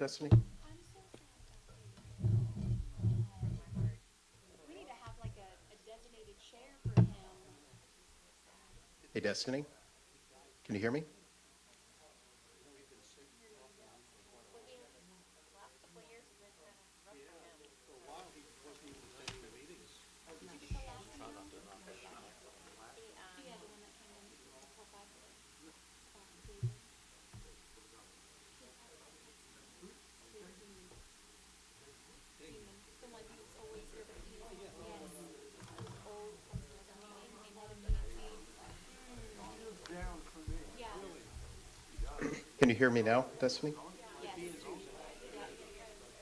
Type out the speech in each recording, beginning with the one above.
Destiny? I'm so sad about David. We need to have like a designated chair for him. Hey, Destiny? Can you hear me? Well, the last couple of years have been kind of rough for him. For a while, he wasn't even attending the meetings. Did you get the last email? The Yeah, the one that came in before 5 today. David. The one who's always here, but he, yes, his old customers are meeting. He had a meeting. He was down for me. Yeah. Can you hear me now, Destiny? Yes.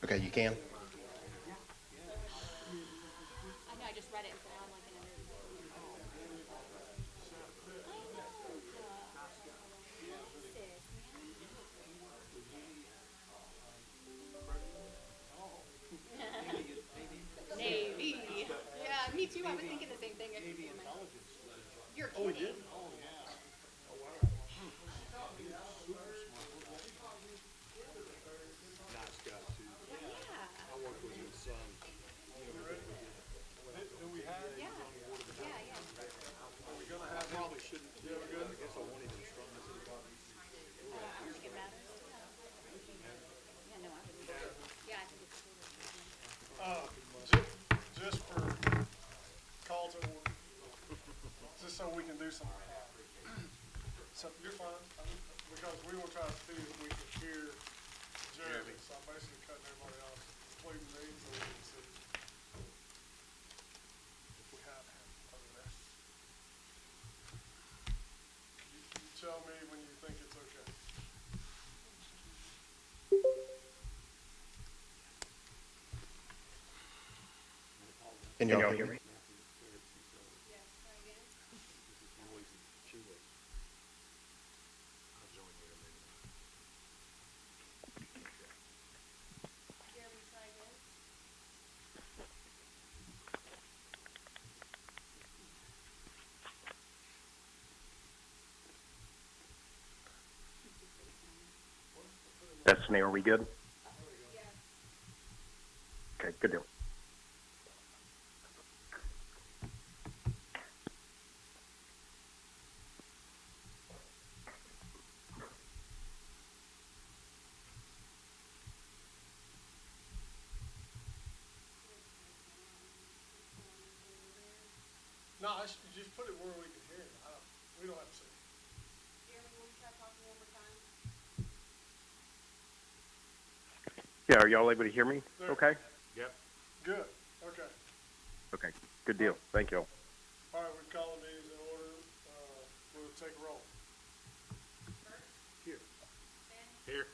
Okay, you can? I know. I just read it and now I'm like in a mood. I know. Sis, Navy. Yeah, me too. I was thinking the same thing. Navy intelligence. You're kidding. Oh, yeah. Nice guy, too. Yeah. I worked with his son. Do we have, Yeah. Yeah, yeah. are we gonna I have, probably shouldn't do it, but I guess I wanted him strong. I don't think it matters. Yeah, no, I would. Yeah, I think it's cool. just for call to order, just so we can do some, you're fine, because we were trying to see if we could hear Jeremy, so I'm basically cutting everybody off, including me, so we can see if we have him over there. You tell me when you think it's okay. Can y'all hear me? Destiny, are we good? Okay, good deal. No, just put it where we can hear him, we don't have to see it. Yeah, are y'all able to hear me? There. Okay? Yep. Good, okay. Okay, good deal. Thank you all. All right, we're calling these in order, we'll take a roll. Here. Here.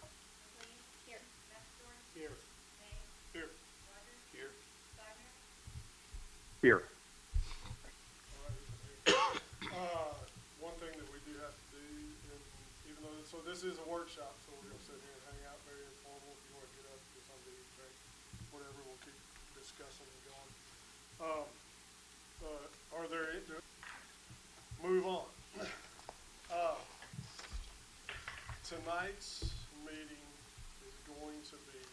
Here. Here. Here. Here. Here. One thing that we do have to do, and even though, so this is a workshop, so we're gonna sit here and hang out very informal. If you wanna get up, get something to eat, drink, whatever, we'll keep discussing and going. Are there, move on. Tonight's meeting is going to be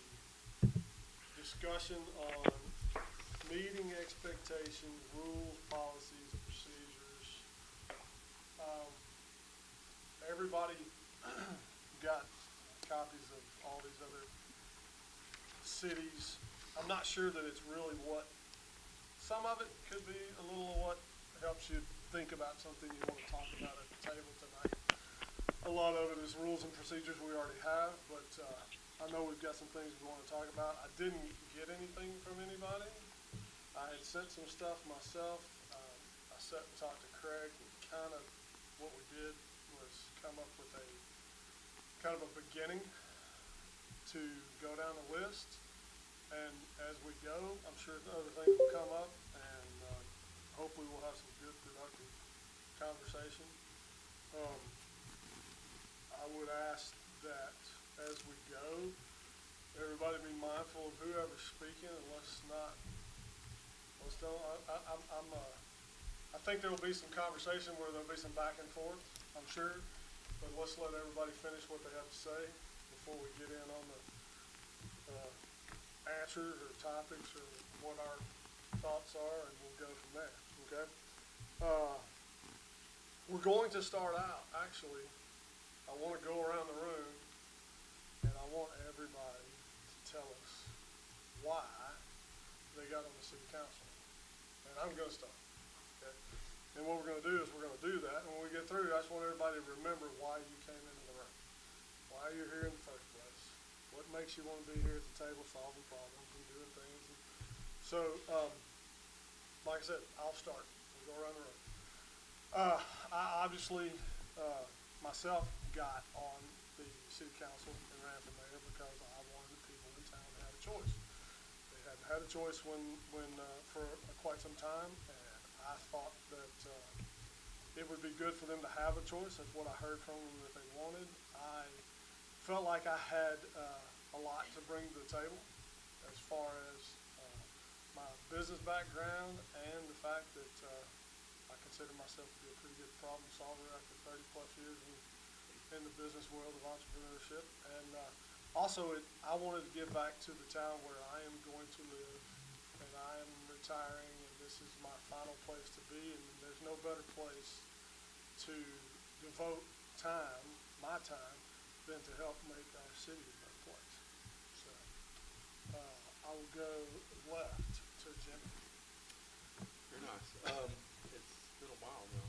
discussion on meeting expectations, rules, policies, procedures. Everybody got copies of all these other cities. I'm not sure that it's really what, some of it could be a little of what helps you think about something you want to talk about at the table tonight. A lot of it is rules and procedures we already have, but I know we've got some things we want to talk about. I didn't get anything from anybody. I had sent some stuff myself. I sat and talked to Craig, and kind of what we did was come up with a kind of a beginning to go down the list. And as we go, I'm sure other things will come up, and hopefully we'll have some good, productive conversation. I would ask that as we go, everybody be mindful of whoever's speaking, and let's don't, I think there will be some conversation where there'll be some back and forth, I'm sure, but let's let everybody finish what they have to say before we get in on the captures or topics or what our thoughts are, and we'll go from there, okay? We're going to start out, actually, I want to go around the room, and I want everybody to tell us why they got on the city council. And I'm going to start, okay? And what we're going to do is we're going to do that, and when we get through, I just want everybody to remember why you came into the room, why you're here in the first place, what makes you want to be here at the table solving problems and doing things. So, like I said, I'll start. We'll go around the room. I obviously, myself got on the city council and ran for mayor because I wanted the people in town to have a choice. They hadn't had a choice for quite some time, and I thought that it would be good for them to have a choice. That's what I heard from them that they wanted. I felt like I had a lot to bring to the table as far as my business background and the fact that I consider myself to be a pretty good problem solver after 30-plus years in the business world of entrepreneurship. And also, I wanted to give back to the town where I am going to live, and I am retiring, and this is my final place to be, and there's no better place to devote time, my time, than to help make our city a better place. So, I will go left to Jimmy. Very nice. It's been a while now.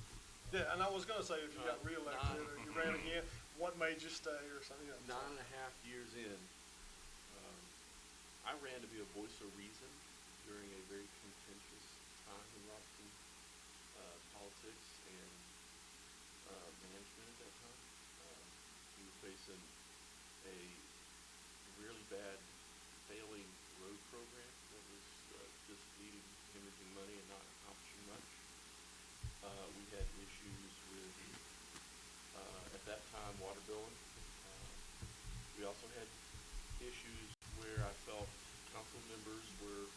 Yeah, and I was gonna say, if you got reelected or you ran again, what made you stay or something, you know. 9.5 years in, I ran to be a voice of reason during a very contentious time in Robertson politics and management at that time. We were facing a really bad failing road program that was just bleeding, hemorrhaging money and not accomplishing much. We had issues with, at that time, water billing. We also had issues where I felt council members were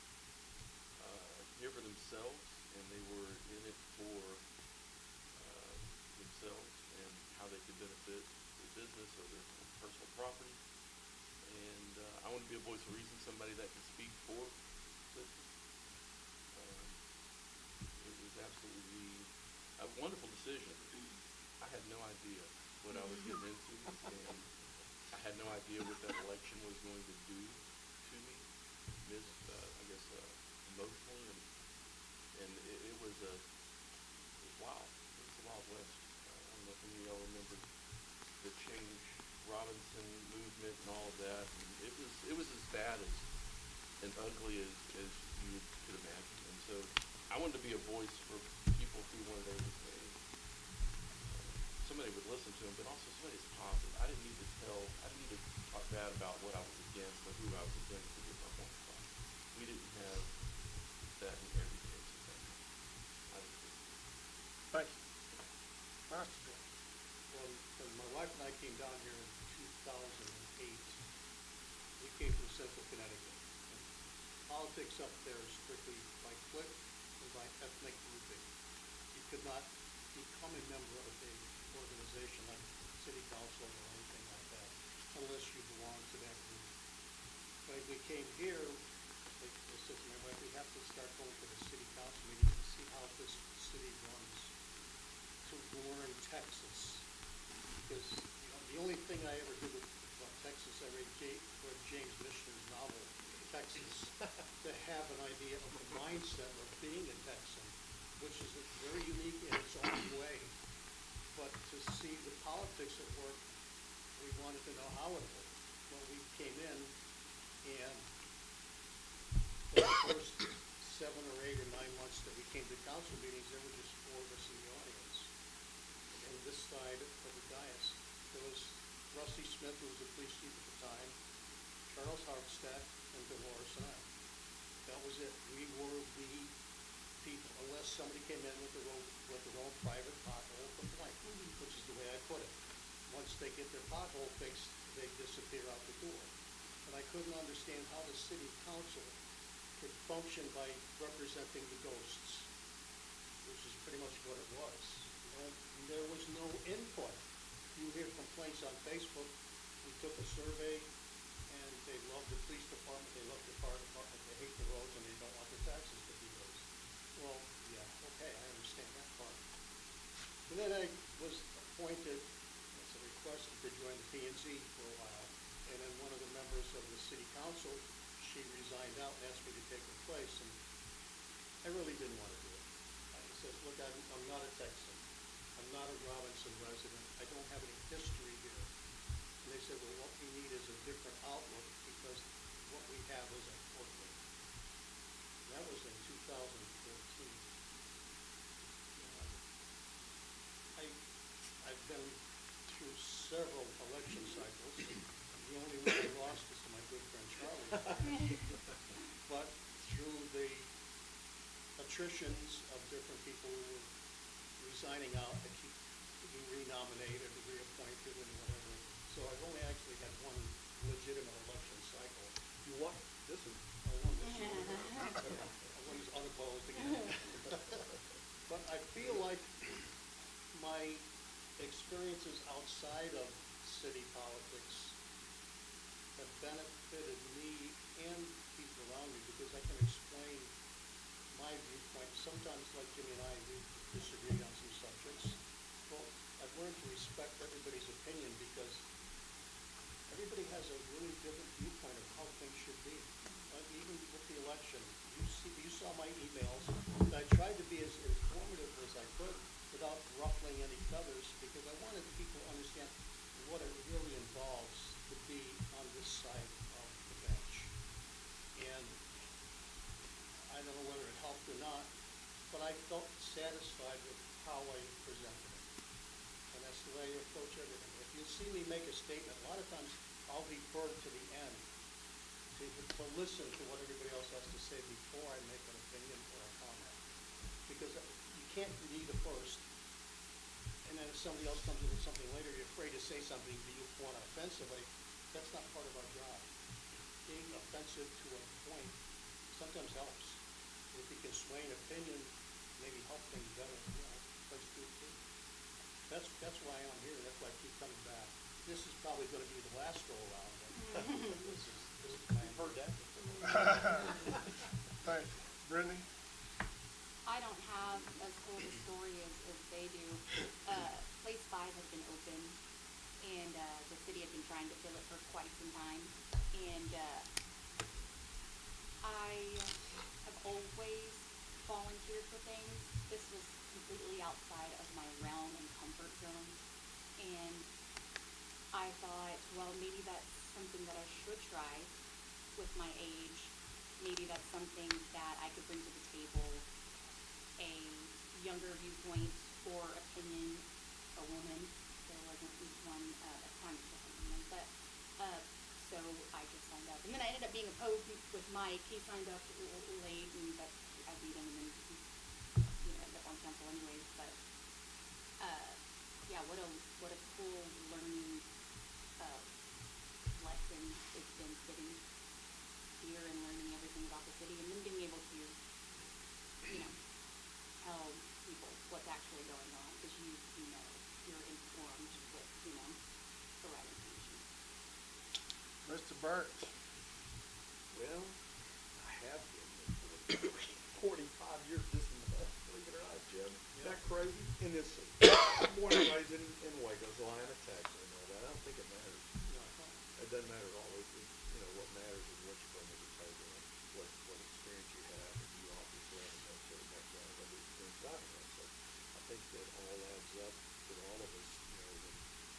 here for themselves, and they were in it for themselves and how they could benefit their business or their personal property. And I wanted to be a voice of reason, somebody that could speak for citizens. It was absolutely a wonderful decision. I had no idea what I was getting into, and I had no idea what that election was going to do to me, emotionally, and it was wild. It was a Wild West. I don't know if any of y'all remember the Change Robinson movement and all of that. And it was as bad and ugly as you could imagine. And so I wanted to be a voice for people who wanted to somebody would listen to them, but also somebody who's positive. I didn't need to talk bad about what I was against or who I was against to get my point across. We didn't have that in every case at that time. I didn't think. Thank you. Master Bill. When my wife and I came down here in 2008, we came from Central Connecticut. And politics up there is strictly by clique and by ethnic grouping. You could not become a member of a organization like city council or anything like that unless you belong to that group. When we came here, I said to my wife, we have to start going to the city council meeting to see how this city runs, to learn Texas. Because the only thing I ever did about Texas, I read James Michener's novel, Texas, to have an idea of the mindset of being a Texan, which is very unique in its own way. But to see the politics at work, we wanted to know how it worked. When we came in, and for the first 7 or 8 or 9 months that we came to council meetings, there were just 4 of us in the audience. And this side of the dais, there was Rusty Smith, who was the police chief at the time, Charles Harpstadt, and Dolores and I. That was it. We were the people, unless somebody came in with their own private pothole complaint, which is the way I put it. Once they get their pothole fixed, they disappear out the door. And I couldn't understand how the city council could function by representing the ghosts, which is pretty much what it was. And there was no input. You hear complaints on Facebook. We took a survey, and they loved the police department, they loved the fire department, council, she resigned out and asked me to take her place, and I really didn't want to do it. I says, look, I'm not a Texan. I'm not a Robinson resident. I don't have any history here. And they said, well, what we need is a different outlook because what we have isn't working. And that was in 2014. I've been through several election cycles. The only one I lost is to my good friend Charlie. But through the attritions of different people who were resigning out, I keep being renominated, reappointed, and whatever. So I've only actually had one legitimate election cycle. You won. This is. I won this year. I won this unopposed again. But I feel like my experiences outside of city politics have benefited me and people around me because I can explain my viewpoint. Sometimes, like Jimmy and I, we disagree on some subjects. Well, I've learned to respect everybody's opinion because everybody has a really different viewpoint of how things should be. Even with the election, you saw my emails. I tried to be as informative as I could without ruffling any feathers because I wanted people to understand what it really involves to be on this side of the bench. And I don't know whether it helped or not, but I felt satisfied with how I presented it. And that's the way I approach everything. If you see me make a statement, a lot of times I'll defer to the end to listen to what everybody else has to say before I make an opinion or a comment. Because you can't read it first, and then if somebody else comes in with something later, you're afraid to say something that you want to offend somebody. That's not part of our job. Being offensive to a point sometimes helps. If you can sway an opinion, maybe help things better, let's do it too. That's why I'm here, that's why I keep coming back. This is probably gonna be the last go around, but this is my. I've heard that. Thank you. Brittany? I don't have as cool of a story as they do. Place 5 has been open, and the city has been trying to fill it for quite some time. And I have always volunteered for things. This was completely outside of my realm and comfort zone. And I thought, well, maybe that's something that I should try with my age. Maybe that's something that I could bring to the table, a younger viewpoint or opinion, a woman. There wasn't one at the time, there wasn't one, but so I just signed up. And then I ended up being opposed with Mike. He signed up late, and but I beat him, and then ended up on council anyways. But yeah, what a cool learning lesson it's been sitting here and learning everything about the city, and then being able to tell people what's actually going on, because you're informed with the right information. Mr. Burns? Well, I have been for 45 years this month, believe it or not, Jim. Isn't that crazy? In this city. I'm born and raised in Waco, so I am a Texan and all that. I don't think it matters. It doesn't matter at all. What matters is what you bring to the table and what experience you have, and you obviously have a military background, what experience I have. So I think that all adds up to all of us, when,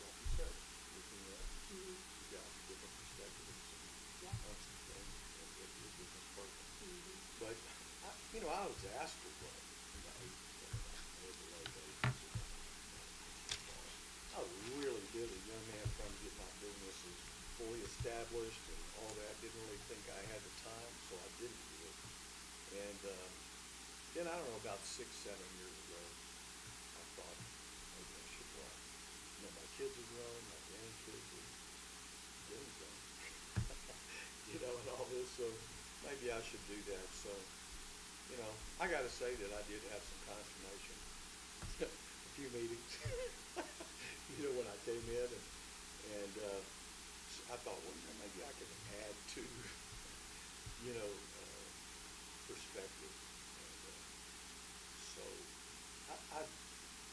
like you said, looking at, you've got a different perspective and some concepts and what you're a business person. But, I was asked to run in the 8th overlay agency. I really did. A young man trying to get my businesses fully established and all that. Didn't really think I had the time, so I didn't do it. And then I don't know, about 6-7 years ago, I thought maybe I should run. My kids are grown, my grandkids are getting grown. And all this, so maybe I should do that. So, I gotta say that I did have some consternation. A few meetings. When I came in and I thought, well, maybe I could add to, perspective. And so,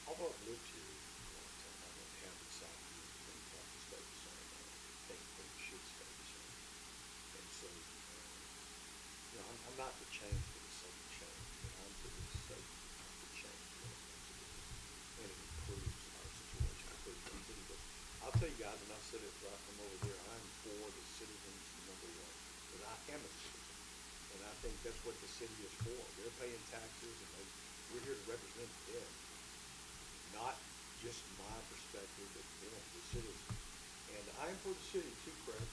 although I've lived here a long time, I don't have decided to stay the same. I think things should stay the same. And so, I'm not to change for the sake of change, but I'm for the sake of change when it comes to this. And it improves our situation, improves our city. But I'll tell you guys, and I've said it right from over there, I'm for the citizens number one, because I am a citizen. And I think that's what the city is for. They're paying taxes and we're here to represent them. Not just my perspective, but them, the citizens. And I'm for the city too, Craig.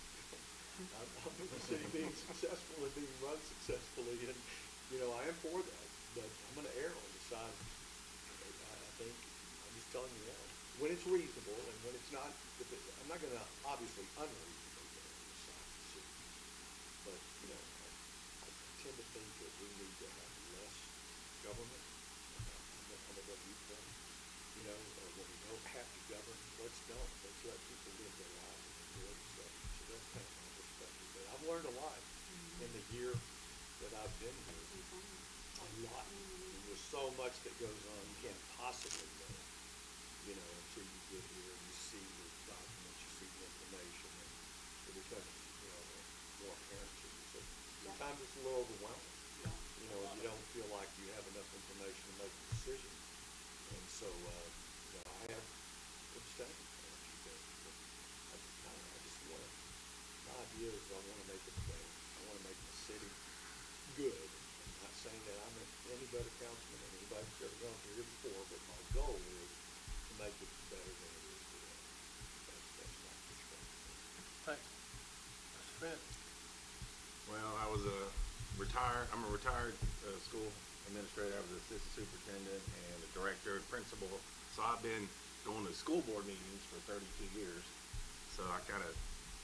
I'm for the city being successful and being run successfully, and, I am for that, but I'm gonna err on the side, I think, I'm just telling you that. When it's reasonable and when it's not, I'm not gonna obviously unreasonably err on the side of the city. But, I tend to think that we need to have less government. I'm a viewpoint, or when we don't have to govern, let's don't. Let's let people live their lives and enjoy themselves. So that's kind of my perspective. But I've learned a lot in the year that I've been here. A lot. And there's so much that goes on you can't possibly know, until you get here and you see the documents, you see the information, and it becomes, more apparent to you. So sometimes it's a little overwhelming. You don't feel like you have enough information to make a decision. And so, I have abstained on a few things, but I just want to, my idea is I want to make it better. I want to make the city good. I'm not saying that I'm any better councilman than anybody that's ever gone through here before, but my goal is to make it better than it is today. That's my perspective. Thank you. Mr. Finn? Well, I'm a retired school administrator. I was assistant superintendent and a director and principal. So I've been going to school board meetings for 32 years. So I kind of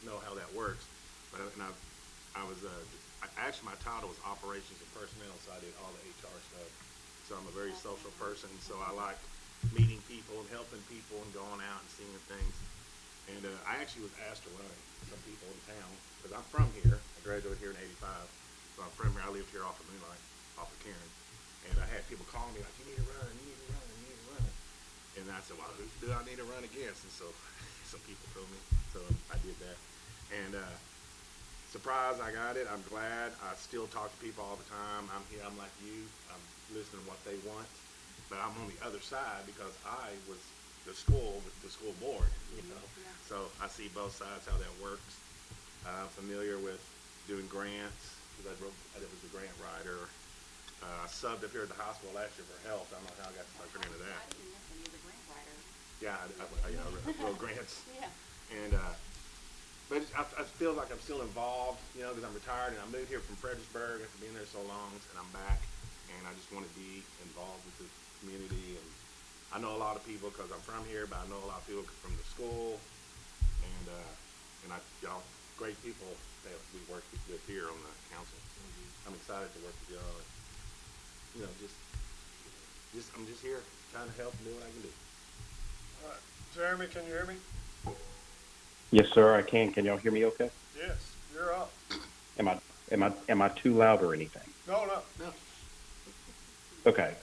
know how that works. But actually my title was operations and personnel, so I did all the HR stuff. So I'm a very social person. So I like meeting people and helping people and going out and seeing things. And I actually was asked to run some people in town because I'm from here. I graduated here in '85. So I'm from here. I lived here off of Moonlight, off of Karen. And I had people calling me like, you need to run, you need to run, you need to run. And I said, well, who do I need to run against? And so some people told me. So I did that. And surprise, I got it. I'm glad. I still talk to people all the time. I'm here. I'm like you. I'm listening to what they want. But I'm on the other side because I was the school board, So I see both sides, how that works. I'm familiar with doing grants. I was a grant writer. I subbed up here at the hospital last year for health. I don't know how I got suckered into that. I didn't know he was a grant writer. Yeah, I wrote grants. Yeah. And but I feel like I'm still involved, because I'm retired and I moved here from Fredericksburg after being there so long, and I'm back, and I just want to be involved with the community. And I know a lot of people because I'm from here, but I know a lot of people from the school, and y'all great people that we work with here on the council. I'm excited to work with y'all. And, I'm just here trying to help and do what I can do. All right. Jeremy, can you hear me? Yes, sir, I can. Can y'all hear me okay? Yes, you're up. Am I too loud or anything? No. Okay.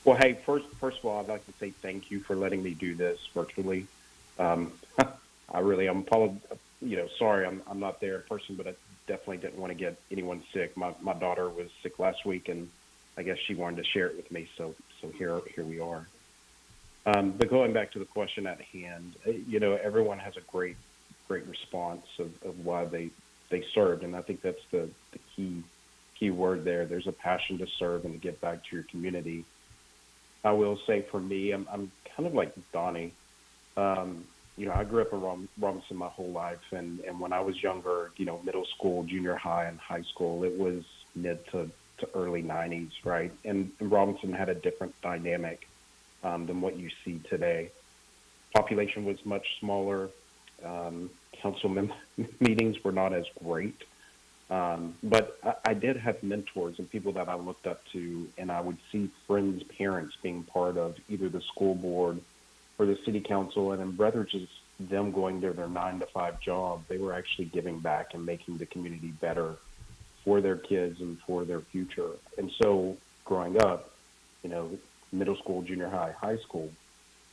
Well, hey, first of all, I'd like to say thank you for letting me do this virtually. I'm sorry I'm not there in person, but I definitely didn't want to get anyone sick. My daughter was sick last week, and I guess she wanted to share it with me, so here we are. But going back to the question at hand, everyone has a great response of why they served, and I think that's the key word there. There's a passion to serve and to give back to your community. I will say for me, I'm kind of like Donnie. I grew up in Robinson my whole life, and when I was younger, middle school, junior high, and high school, it was mid to early 90s, right? And Robinson had a different dynamic than what you see today. Population was much smaller. Council meetings were not as great. But I did have mentors and people that I looked up to, and I would see friends' parents being part of either the school board or the city council, and rather just them going to their 9-to-5 job, they were actually giving back and making the community better for their kids and for their future. And so growing up, middle school, junior high, high school,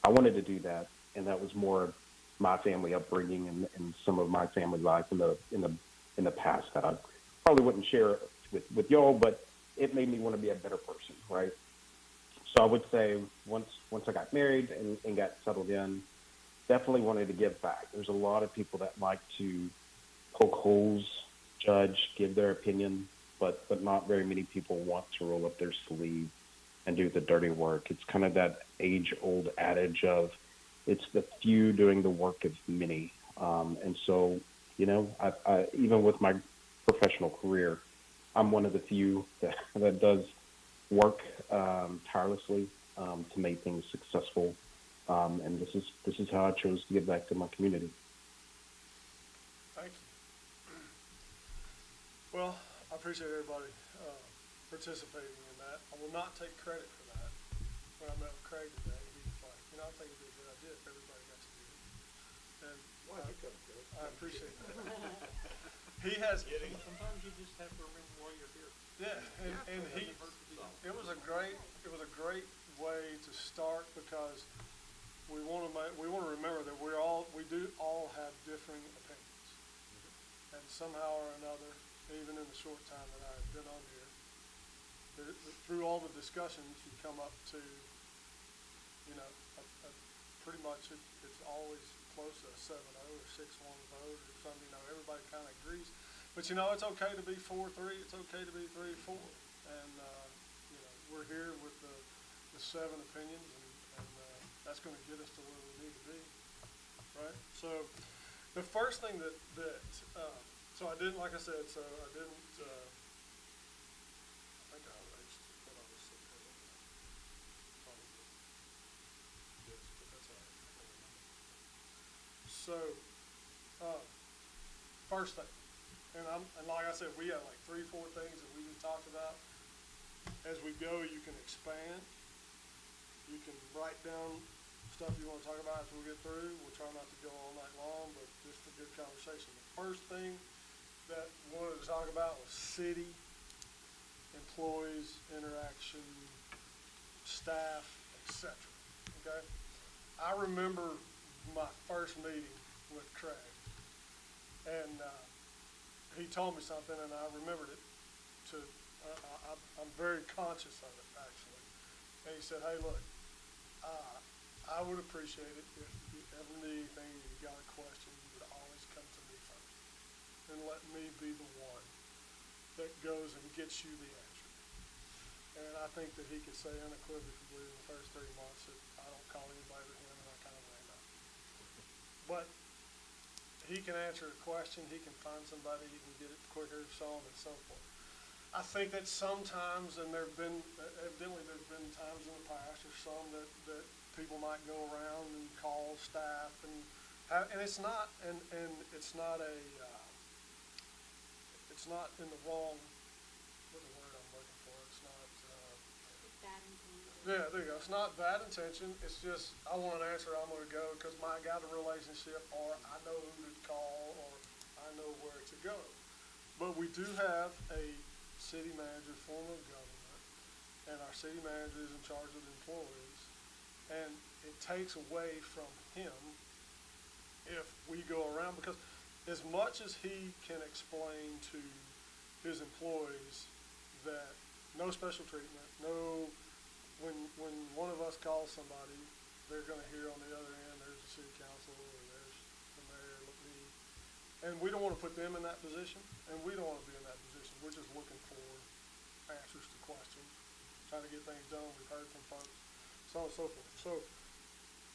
I wanted to do that, and that was more of my family upbringing and some of my family life in the past that I probably wouldn't share with y'all, but it made me want to be a better person, right? So I would say once I got married and got settled in, definitely wanted to give back. There's a lot of people that like to poke holes, judge, give their opinion, but not very many people want to roll up their sleeve and do the dirty work. It's kind of that age-old adage of it's the few doing the work of many. And so, I even with my professional career, I'm one of the few that does work tirelessly to make things successful. And this is how I chose to give back to my community. Thank you. Well, I appreciate everybody participating in that. I will not take credit for that. When I met with Craig today, he was like, I think it'd be a good idea if everybody got to do it. And I appreciate that. He has, Sometimes you just have to remember why you're here. yeah, and he, it was a great way to start because we want to remember that we do all have differing opinions. And somehow or another, even in the short time that I've been on here, through all the discussions, you come up to, pretty much it's always close to a 7-0 or 6-1 vote or something. Everybody kind of agrees. But it's okay to be 4-3. It's okay to be 3-4. And we're here with the 7 opinions, and that's going to get us to where we need to be, right? So the first thing that so I didn't, like I said, so I didn't. I think I erased what I was saying. Probably this, but that's all right. I can remember. So, first thing, and like I said, we have like 3-4 things that we just talked about. As we go, you can expand. You can write down stuff you want to talk about as we get through. We'll try not to go all night long, but just a good conversation. The first thing that we wanted to talk about was city, employees, interaction, staff, etc. Okay? I remember my first meeting with Craig, and he told me something, and I remembered it. I'm very conscious of it, actually. And he said, "Hey, look, I would appreciate it if you ever need anything, you got a question, you would always come to me first, and let me be the one that goes and gets you the answer." And I think that he could say unequivocally in the first 3 months that I don't call anybody but him, and I kind of ran up. But he can answer a question, he can find somebody, he can get it quicker, so on and so forth. I think that sometimes, and evidently there's been times in the past, or some that people might go around and call staff, and it's not, and it's not it's not in the wrong, what's the word I'm looking for? It's not. Bad intention. Yeah, there you go. It's not bad intention. It's just I want an answer. I'm going to go because I got a relationship, or I know who to call, or I know where to go. But we do have a city manager, form of government, and our city manager is in charge of the employees, and it takes away from him if we go around, because as much as he can explain to his employees that no special treatment, when one of us calls somebody, they're going to hear on the other end there's the city council or there's the mayor, me, and we don't want to put them in that position, and we don't want to be in that position. We're just looking for answers to questions, trying to get things done. We've heard from folks, so on and so forth. So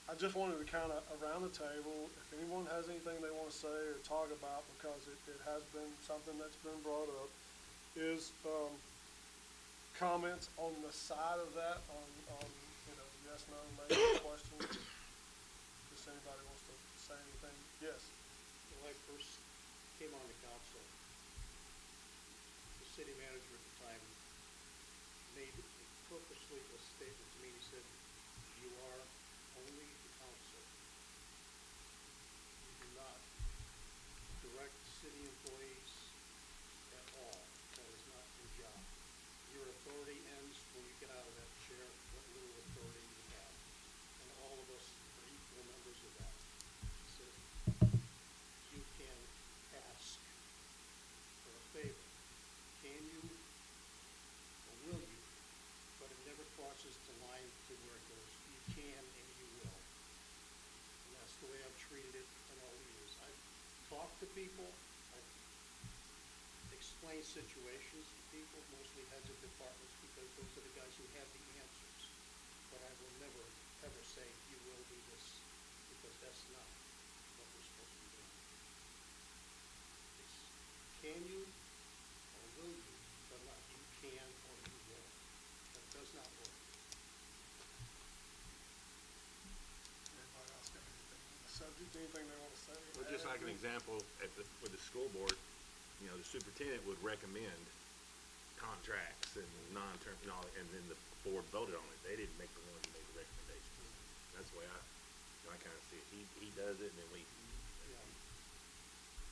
I just wanted to kind of around the table, if anyone has anything they want to say or talk about, because it has been something that's been brought up, is comments on the side of that, on yes, no, maybe questions. If anybody wants to say anything, yes. When I first came on the council, the city manager at the time made purposely a statement to me. He said, "You are only the council. You do not direct city employees at all. That is not your job. Your authority ends when you get out of that chair, what little authority you have. And all of us are equal members of that." He said, "You can ask for a favor. Can you, a to people, I've explained situations to people, mostly heads of departments, because those are the guys who have the answers. But I will never, ever say, you will do this, because that's not what we're supposed to be doing. It's, can you or will you, but not you can or you will. That does not work. Anybody else got anything on the subject, anything they want to say? Well, just like an example, with the school board, you know, the superintendent would recommend contracts and non-term, you know, and then the board voted on it. They didn't make the one who made the recommendations. That's the way I kind of see it. He does it, and then we, Yeah.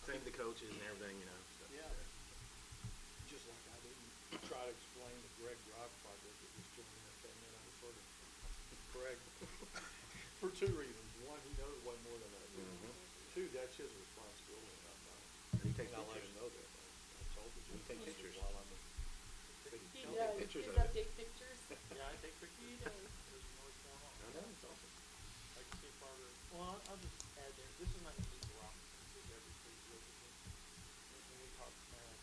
same the coaches and everything, you know, stuff like Yeah. that. Just like I didn't try to explain the Greg Rock project that was joining us, and then I referred to Greg for two reasons. One, he knows way more than I do. Two, that's his responsibility, not mine. And he takes And I let pictures. him know that. I told the You take pictures. while I'm He Don't take does, pictures his of it. update pictures. Yeah, I take pictures. He does. Because you know what's going on. I know, it's awesome. I can see progress. Well, I'll just add there, this is not unique to Robinson, this is every state deals with it. When we talk now,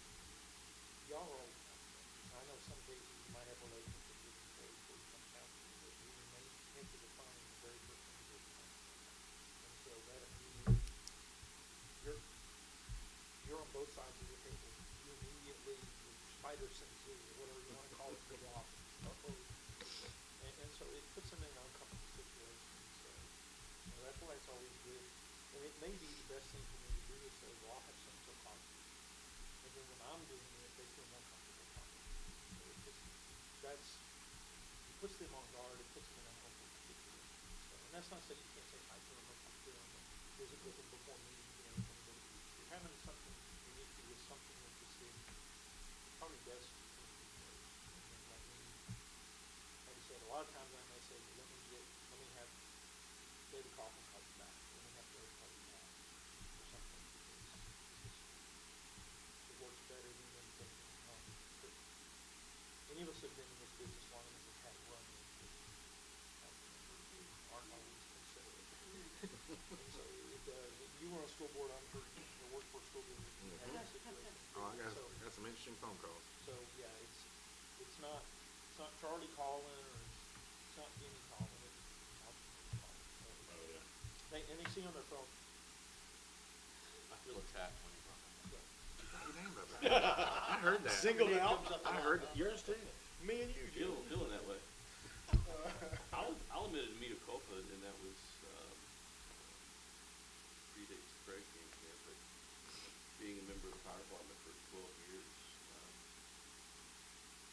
y'all are old enough. I know some cases you might have relationships with employees or some counselors that you may enter the phone in the very first thing you do. And so that immediately, you're on both sides of the table. You immediately, your spider senses, or whatever you wanna call it, go off. And so it puts them in uncomfortable situations, so, you know, that's why it's always good. And it may be the best thing for me to do is say, well, I'll have some to talk to. And then when I'm doing it, they feel more comfortable talking. So it just, it puts them on guard, it puts them in uncomfortable situations. So, and that's not saying you can't say hi to them or talk to them or visit with them before meetings and everything, but if you're having something unique to this, something with the city, it's probably best to communicate first. And then let me, like I said, a lot of times I may say, well, let me have David Kaufman call you back, let me have Derek call you back, or something, because it works better than them thinking, but any of us have been in this business long enough to have run into aren't always considerate. And so it does, if you were on a school board, I'm sure you worked for a school board, you had that situation. Oh, I got, So, got some interesting phone calls. so, yeah, it's not Charlie calling, or it's not Jimmy calling, it's Austin calling. So, Oh, yeah. and they see on their phone, I feel attacked when you're talking about that. Your name about that. I heard that. Singled out? I heard yours too. me and you, Feeling that way. I'll admit it to Mita Copa, and that was, predates Craig being here, but being a member of the fire department for 12 years,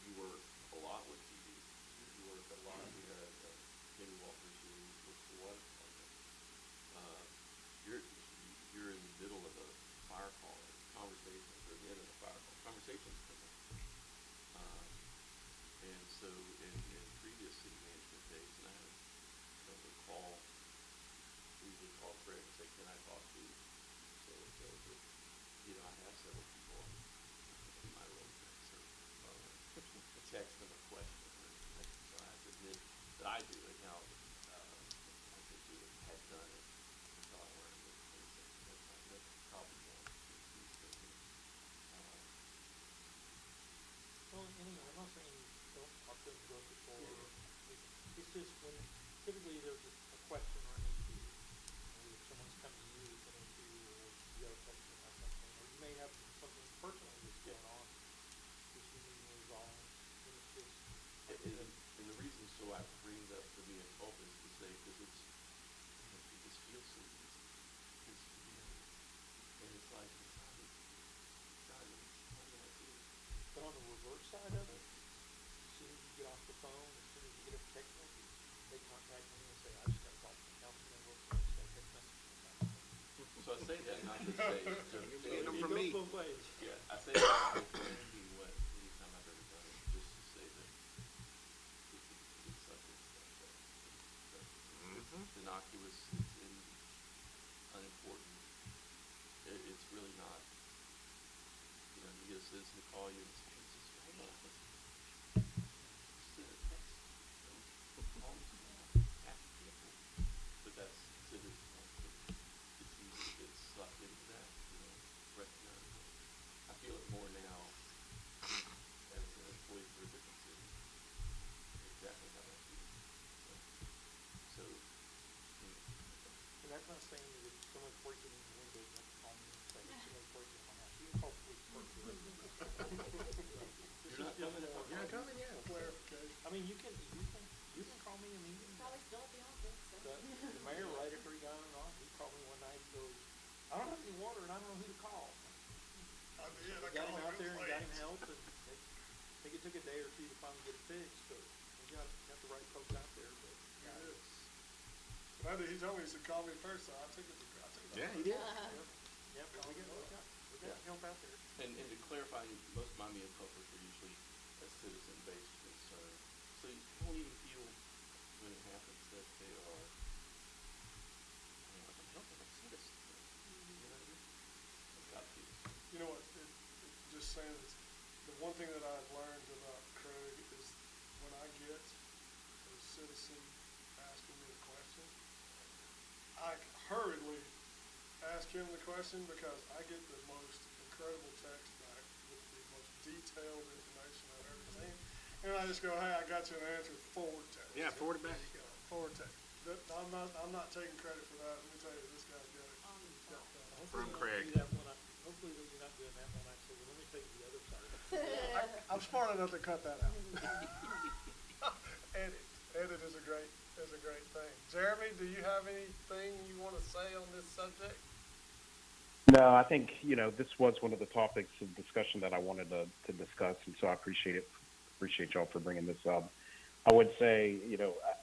you work a lot with TV. You work a lot. We had Kenny Walters, who works for the water department. You're in the middle of a fire call, conversations, or the end of a fire call. Conversations come up. And so in previous city management days, and I would call, we would call Craig and say, can I talk to so and so? But, you know, I have several people in my role text them a question or anything. So I have to admit that I do it now. I think you had done it until I learned that that's probably more these things. well, anyway, I'm not saying don't talk to them grocery store, it's just when, typically there's a question or an issue, or if someone's coming to you with an issue, or you have a question about something, or you may have something personally that's going on, that you need to resolve, and it's just, like I said, And the reason so I bring it up for me at Pulp is to say, because it's, it just feels so easy. Because, you know, and it's like, it's not that serious. but on the reverse side of it, as soon as you get off the phone, as soon as you get a text message, they contact me and say, I just got a call from the council member, or I just got a text message from the council member. So I say that not to say, You're getting them It from me. goes both ways. yeah, I say that not to say anytime I've ever done it, just to say that it's something it's innocuous, it's unimportant. It's really not, you know, you get a citizen call you and say, hey, this is Ray. Just send a text. Call me tomorrow. Happy people. But that's considered, it's easy to get sucked into that, you know. get it fixed, but we got the right folks out there, but. It is. Randy, he told me, he said, call me first, so I took it. Yeah, he did. Yeah, but we got help out there. And to clarify, most Miami culprits are usually a citizen-based concern. So you don't even feel when it happens that they are, helping a citizen. You know what I mean? That's got to be. You know what, just saying this, the one thing that I've learned about Craig is when I get a citizen asking me a question, I hurriedly ask him the question because I get the most incredible text back with the most detailed information I've ever seen. And I just go, hey, I got you an answer, forward text. Yeah, forward it back. There you go, forward text. I'm not taking credit for that. Let me tell you, this guy's got it. He's got that. From Craig. Hopefully you're not doing that one, actually, let me tell you the other side. I'm smart enough to cut that out. Edit is a great thing. Jeremy, do you have anything you want to say on this subject? No, I think, this was one of the topics of discussion that I wanted to discuss, and so I appreciate y'all for bringing this up. I would say,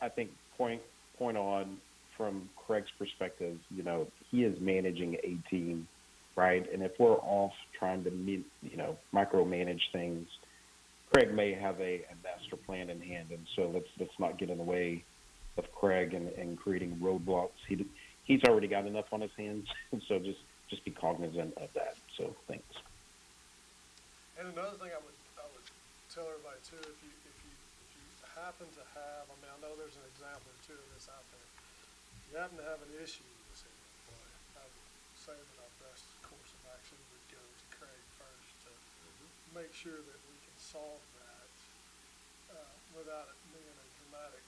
I think point on from Craig's perspective, he is managing a team, right? And if we're off trying to micromanage things, Craig may have a master plan in hand, and so let's not get in the way of Craig and creating roadblocks. He's already got enough on his hands, and so just be cognizant of that. So thanks. And another thing I would tell everybody too, if you happen to have, I know there's an example or two of this out there. If you happen to have an issue with this employee, I would say that our best course of action would go to Craig first to make sure that we can solve that without it being a dramatic.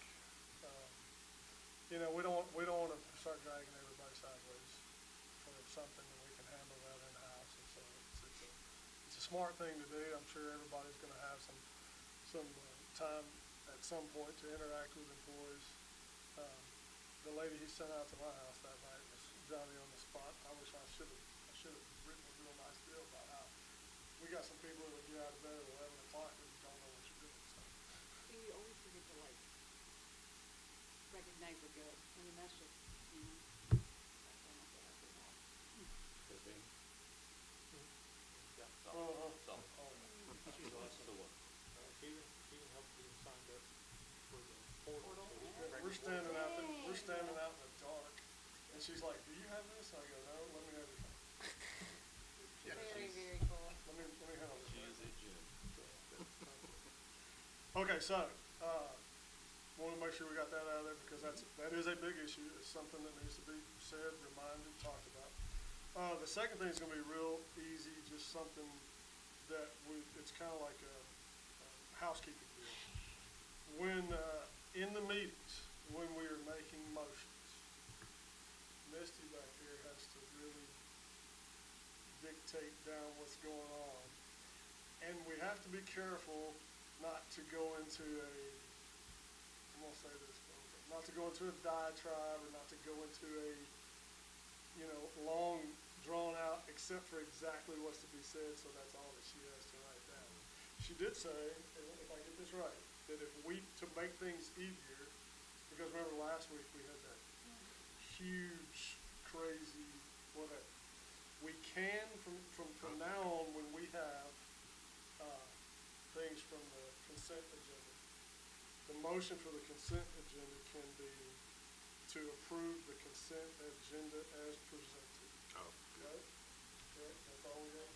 We don't want to start dragging everybody sideways for something that we can handle that in house, and so it's a smart thing to do. I'm sure everybody's going to have some time at some point to interact with employees. The lady he sent out to my house that night was Johnny on the spot. I wish I should have written a real nice deal about how we got some people that get out of bed at 11 o'clock and don't know what you're doing. So. We always forget to recognize the good. I mean, that's just, that's almost what I do now. Good thing. Yeah. Uh-huh. Solid. She's awesome. So what? She even helped getting signed up for the portal. So we Yeah. can We're standing out there. We're standing out in the dark, and she's like, "Do you have this?" I go, "No. Let me have your phone. Yeah, Very, she's- very cool. Let me handle this." She is a gem. Okay, so want to make sure we got that out of there because that is a big issue. It's something that needs to be said, reminded, talked about. The second thing is going to be real easy, just something that it's kind of like a housekeeping deal. When in the meetings, when we are making motions, Misty back here has to really dictate down what's going on, and we have to be careful not to go into I'm gonna say this, not to go into a diatribe or not to go into a long drawn out except for exactly what's to be said, so that's all that she has to write down. She did say, if I get this right, that if to make things easier, because remember last week we had that huge, crazy, whatever. We can, from now on, when we have things from the consent agenda, the motion for the consent agenda can be to approve the consent agenda as presented. Oh, Okay? Okay, that's all we got.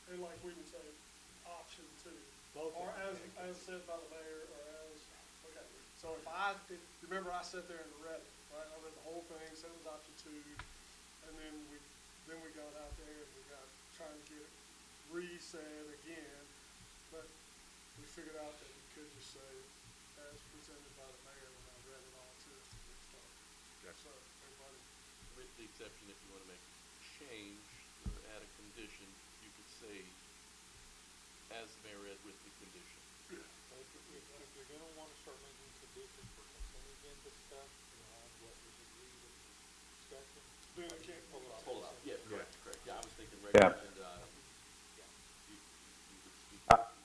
And like we would say, option two. Both Or of them. as said by the mayor, or okay. So if remember I sat there and read it, right? I read the whole thing, said it was option two, and then we got out there and we got trying to get it re-said again, but we figured out that we could just say as presented by the mayor when I read it all to us to get started. Gotcha. So everybody, With the exception, if you want to make a change or add a condition, you could say, as the mayor read with the condition. So if you're gonna wanna start making conditions for consent agenda stuff, beyond what was agreed in the discussion. then it can't pull it off. Pull out, yeah, correct. Yeah, I was thinking Yeah. regular agenda items. Yeah. You would speak.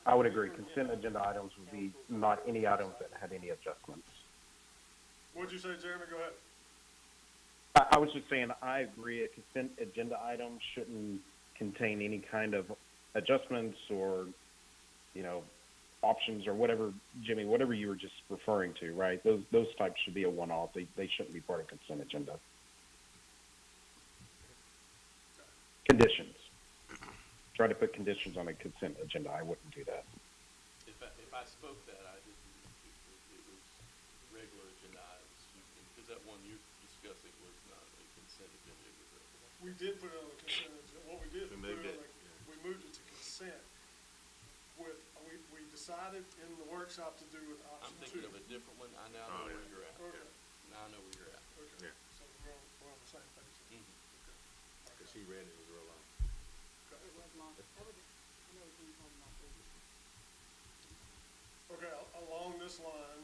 I would agree. Consent agenda items would be not any items that had any adjustments. What'd you say, Jeremy? Go ahead. I was just saying, I agree, a consent agenda item shouldn't contain any kind of adjustments or, options or whatever, Jimmy, whatever you were just referring to, right? Those types should be a one-off. They shouldn't be part of consent agenda. Conditions. Try to put conditions on a consent agenda. I wouldn't do that. If I spoke that, I didn't, it was regular agenda items, because that one you're discussing was not a consent agenda, it was a. We did put it on the consent agenda. What we did, We we put moved it on it, the, we moved it to consent with, we decided in the workshop to do with I'm option thinking two. of a different one, I now Oh, know yeah. where you're at. Okay, Now I know where you're at. okay. Yeah. So we're on the same page. Mhm. Cause she read it was real long. It was long, that was, I know we were talking about this. Okay, along this line,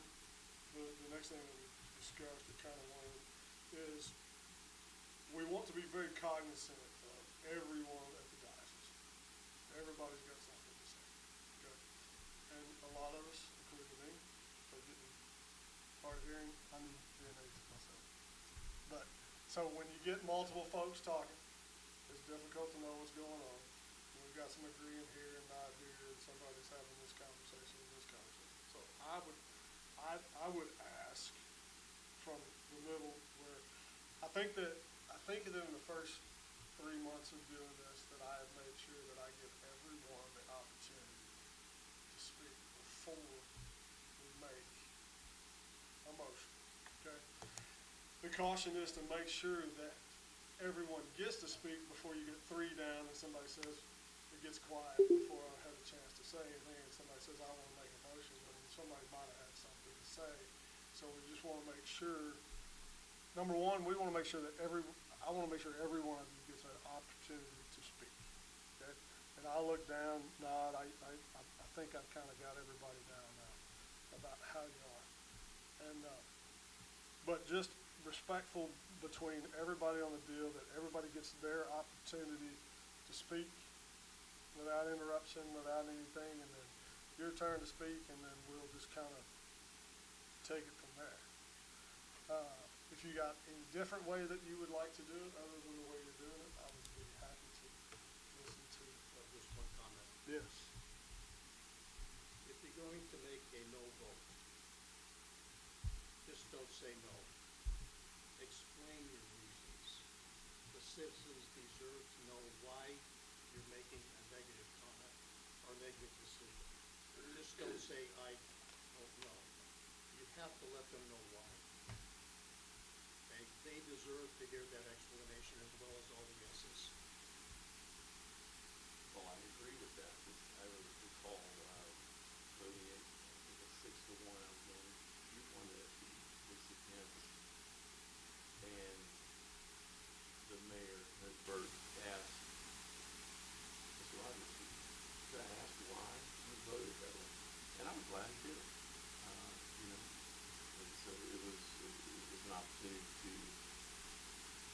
the next thing that we discussed, that kind of wanted, is we want to be very cognizant of everyone at the diocese. Everybody's got something to say, okay? And a lot of us, including me, are getting hard of hearing. I'm hearing aids myself. But, so when you get multiple folks talking, it's difficult to know what's going on. We've got some agreeing here and not here, and somebody's having this conversation and this conversation. So I would ask from the middle where, I think that in the first 3 months of doing this, that I have made sure that I give everyone the opportunity to speak before we make a motion, okay? The caution is to make sure that everyone gets to speak before you get 3 down and somebody says, it gets quiet before I have a chance to say anything, and somebody says, I want to make a motion, but somebody might have had something to say. So we just want to make sure, number one, we want to make sure that I want to make sure every one of you gets an opportunity to speak, okay? And I'll look down, nod, I think I've kind of got everybody down now about how you are. And, but just respectful between everybody on the deal, that everybody gets their opportunity to speak without interruption, without anything, and then your turn to speak, and then we'll just kind of take it from there. If you got any different way that you would like to do it, other than the way you're doing it, I would be happy to listen to. Just one comment. Yes. If you're going to make a no vote, just don't say no. Explain your reasons. The citizens deserve to know why you're making a negative comment or negative decision. Just don't say, I don't know. You have to let them know why. They deserve to hear that explanation as well as all the yeses. Well, I agree with that. I recall, voting it, I think it was 6-1, I was going, you wanted it to be against. And the mayor, Bert, asked, Mr. Rogers, could I ask why you voted that way? And I was glad he did it, and so it was an opportunity to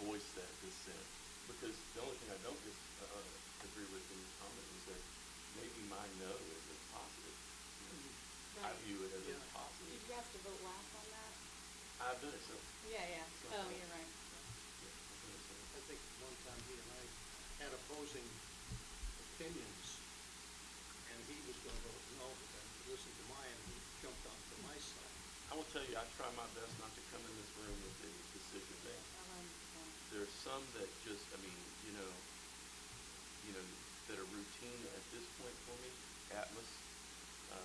voice that dissent. Because the only thing I don't agree with in your comment is that maybe my no is a positive. I Right. view it as a Did positive. you have to vote last on that? I've done it so. Yeah. Oh, you're right. Yeah, I've done it so. I think one time he and I had opposing opinions, and he was gonna vote no, but then he listened to mine, and he jumped onto my side. I will tell you, I try my best not to come in this room with a decision Yeah, making. 100%. There's some that just, I mean, that are routine at this point for me. Atmos,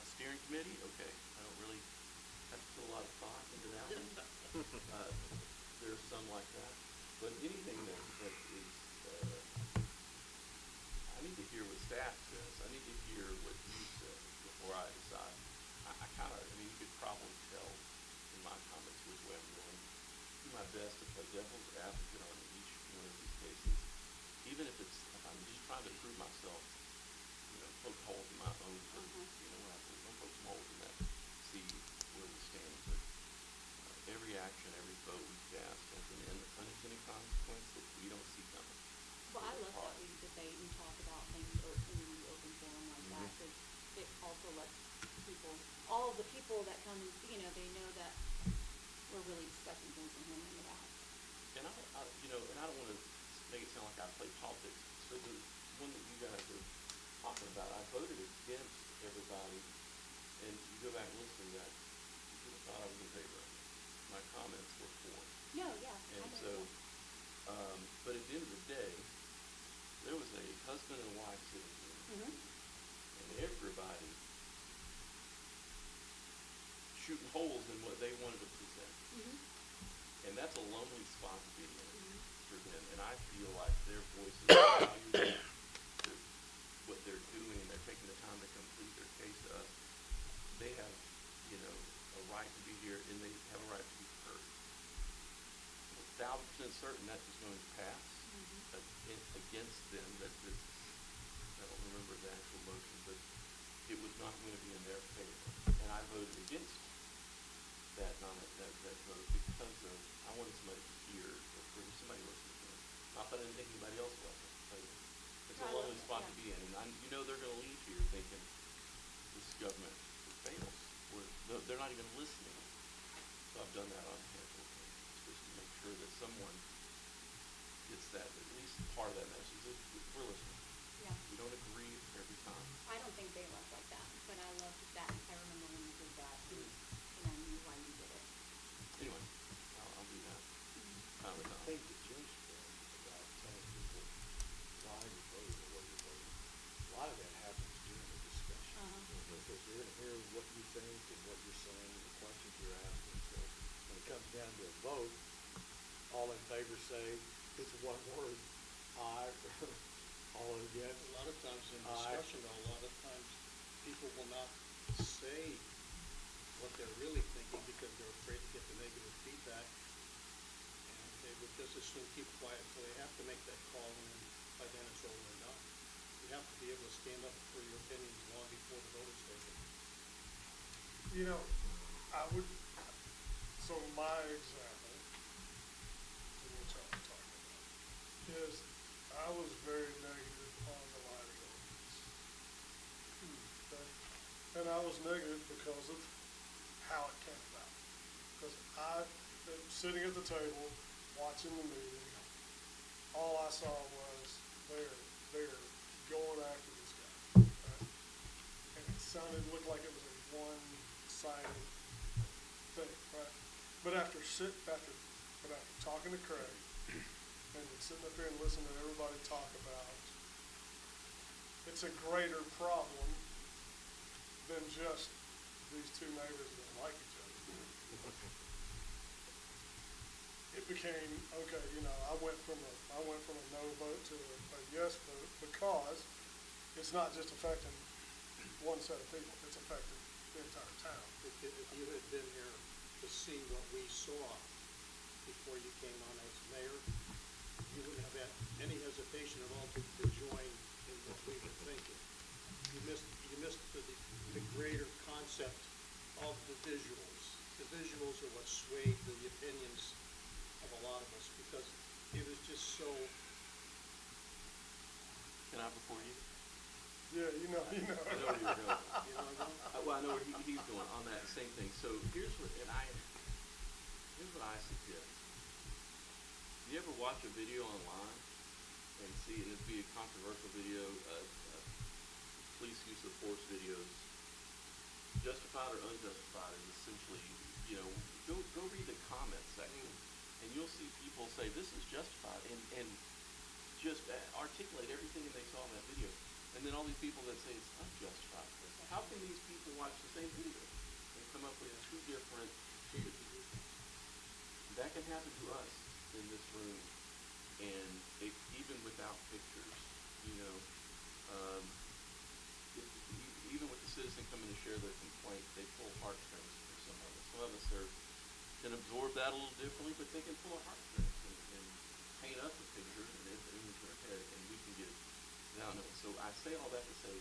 steering committee, okay, I don't really have to put a lot of thought into that one. There's some like that, but anything that is, I need to hear what staff says, I need to hear what you say before I decide. I you could probably tell in my comments which way I'm going. Do my best to play devil's advocate on each one of these cases, even if I'm just trying to prove myself, poke holes in my own, don't poke some holes in that, see where we stand. But every action, every vote we cast has an unintended consequence that we don't see coming. Well, I It's love hard. that we debate and talk about things in the open forum like people that come and, they know that we're really discussing things and hearing it out. And I don't wanna make it sound like I play politics, so the one that you guys are talking about, I voted against everybody, and you go back and listen to that, you would have thought I was in favor of it. My comments were for. No, yeah, I And know so, that. but at the end of the day, there was a husband and wife sitting here, Mhm. and everybody shooting holes in what they wanted to present. Mhm. And that's a lonely spot to be in Mhm. for them, and I feel like their voices are valuable, what they're doing, they're taking the time to come plead their case to us. They have, a right to be here, and they have a right to be heard. 1,000% certain that's just going to pass against them, I don't remember the actual motion, but it was not going to be in their favor. And I voted against that vote because of, I wanted somebody to hear, or for somebody listening to it. Not that I didn't think anybody else wasn't, but it's a I lonely love it, spot yeah. to be in, and they're gonna leave here thinking this government fails, or they're not even listening. So I've done that on a handful of occasions, just to make sure that someone gets that, at least part of that message, that we're listening. Yeah. We don't agree every time. I don't think they left like that, but I loved that. I remember when you did that, and I knew why you did it. Anyway, I'll do that. Time to I time. think the Jim's point about telling people why you voted or what you voted, a lot of that happens during the discussion. Because they're gonna hear what you think and what you're saying, and the questions you're asking, so when it comes down to a vote, all in favor say, it's one word, aye, all against. A lot of times in Aye. discussion, though, a lot of times people will not say what they're really thinking because they're afraid to get the negative feedback. And they would just as soon keep quiet, so they have to make that call, and then by then it's over and done. You have to be able to stand up for your opinions long before the vote is taken. So my example, which I'm talking about, is I was very negative on the lighting ordinance. Okay? And I was negative because of how it came about. Because sitting at the table, watching the meeting, all I saw was they're going after this guy. Okay? And it looked like it was a one-sided thing, right? But after talking to Craig, and then sitting up here and listening to everybody talk about, it's a greater problem than just these two neighbors that like each other. It became, okay, I went from a no vote to a yes vote because it's not just affecting one set of people, it's affecting the entire town. If you had been here to see what we saw before you came on as mayor, you wouldn't have had any hesitation at all to join in what we were thinking. You missed the greater concept of the visuals. The visuals are what swayed the opinions of a lot of us, because it was just so. Can I before you? Yeah, you know. I know where you're going. You know what I mean? Well, I know where he's going on that same thing. So here's what I suggest. You ever watch a video online and see it'd be a controversial video, police use of force videos, justified or unjustified, is essentially, go read the comment section, and you'll see people say this is justified, and just articulate everything that they saw in that video. And then all these people that say it's unjustified. How can these people watch the same video and come up with two different views? That can happen to us in this room, and even without pictures, even with the citizen coming to share their complaint, they pull heartstrings for some of us. Some of us can absorb that a little differently, but they can pull our heartstrings and paint us a picture and an image in our head, and we can get down to it. So I say all that to say,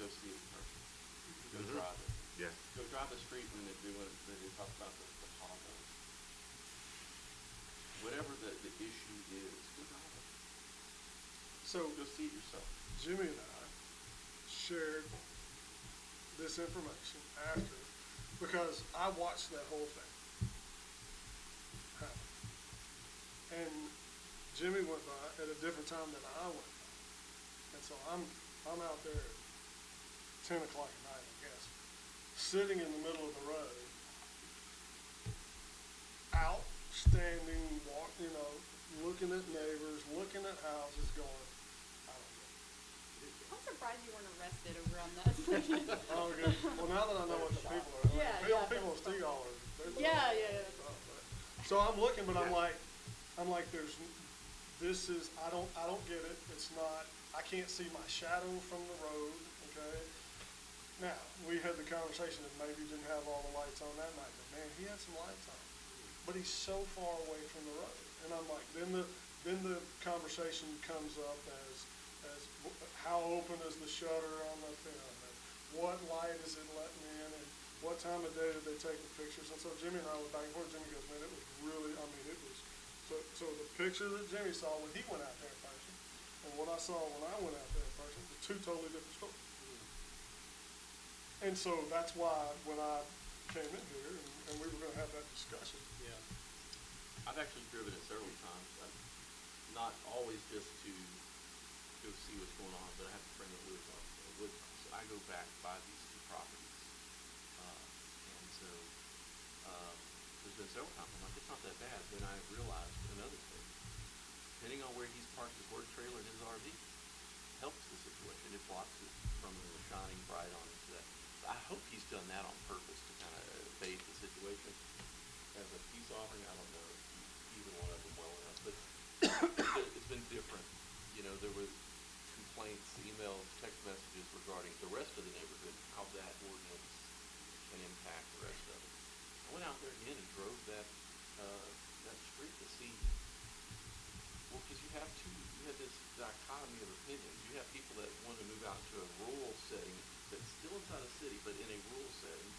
go see it in person. Go drive it. Yeah. Go drive the street when they talk about the potholes. Whatever the issue is, go drive it. So Go see it yourself. Jimmy and I shared this information after, because I watched that whole thing happen. And Jimmy went by at a different time than I went by. And so I'm out there at 10 o'clock at night, I guess, sitting in the middle of the road, outstanding, looking at neighbors, looking at houses, going, I don't get it. I'm surprised you weren't arrested over on that. Oh, good. Well, now that I know what the people are, Yeah, people, yeah. people in Stegall are. Yeah. So I'm looking, but I'm like, I don't get it. It's not, I can't see my shadow from the road, okay? Now, we had the conversation that maybe he didn't have all the lights on that night, but man, he had some lights on. But he's so far away from the road. And I'm like, then the conversation comes up as how open is the shutter on the film, and what light is it letting in, and what time of day did they take the pictures? And so Jimmy and I were back and forth. Jimmy goes, man, it was really, so the picture that Jimmy saw when he went out there in person, and what I saw when I went out there in person, were two totally different stories. And so that's why when I came in here and we were gonna have that discussion. Yeah. I've actually driven it several times, not always just to go see what's going on, but I have a friend that lives up there. So I go back by these two properties. And so, there's been several times, I'm like, it's not that bad. Then I realized another thing. Depending on where he's parked his work trailer and his RV, helps the situation. It blocks it from shining bright on into that. I hope he's done that on purpose to kind of evade the situation. As a peace offering, I don't know either one of them well enough, but it's been different. There were complaints, emails, text messages regarding the rest of the neighborhood, how that ordinance can impact the rest of it. I went out there again and drove that street to see, well, because you have this dichotomy of opinions. You have people that want to move out to a rural setting that's still inside a city, but in a rural setting,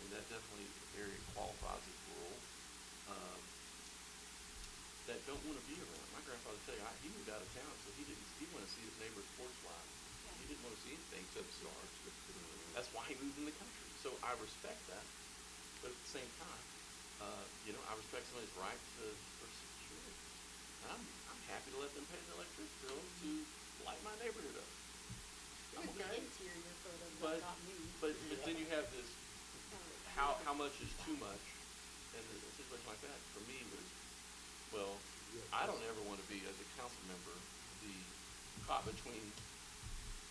and that definitely area qualifies as rural, that don't want to be around. My grandfather tell you, he moved out of town, so he wanted to see his neighbor's porch line. He didn't want to see anything except stars. That's why he moved in the country. So I respect that, but at the same time, I respect somebody's right for security. And I'm happy to let them pay the electricity bill to light my neighborhood up. I'm It would be okay. interior for them, But, not me. but then you have this, how much is too much? And a situation like that, for me, was, well, I don't ever want to be, as a council member, the caught between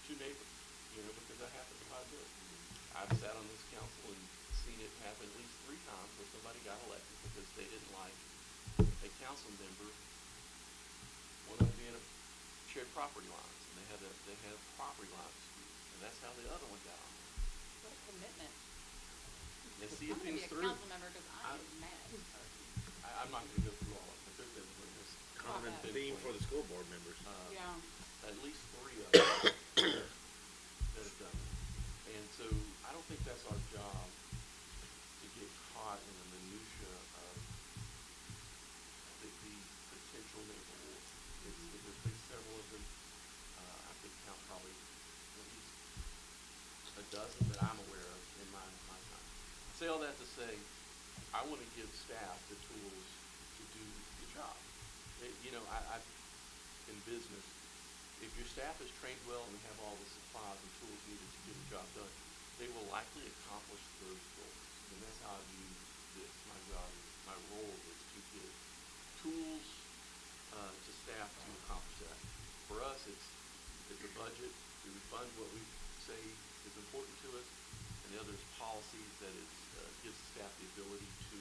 two neighbors, because that happens a lot of it. I've sat on this council and seen it happen at least 3 times where somebody got elected because they didn't like a council member, one of them being a shared property lines, and they had property line disputes, and that's how the other one got on there. What a commitment. And see I'm if gonna things be a through. council member because I'm mad. I'm not gonna go through all of them, but there's been Common theme for the school board members. Yeah. at least 3 of them that have done it. And so I don't think that's our job to get caught in the minutia of the potential neighbor wars. There's been several of them. I could count probably at least a dozen that I'm aware of in my time. I say all that to say, I want to give staff the tools to do the job. In business, if your staff is trained well and have all the supplies and tools needed to get the job done, they will likely accomplish those goals. And that's how I view this. My job, my role is to give tools to staff to accomplish that. For us, it's the budget. Do we fund what we say is important to us? And the other is policies that gives staff the ability to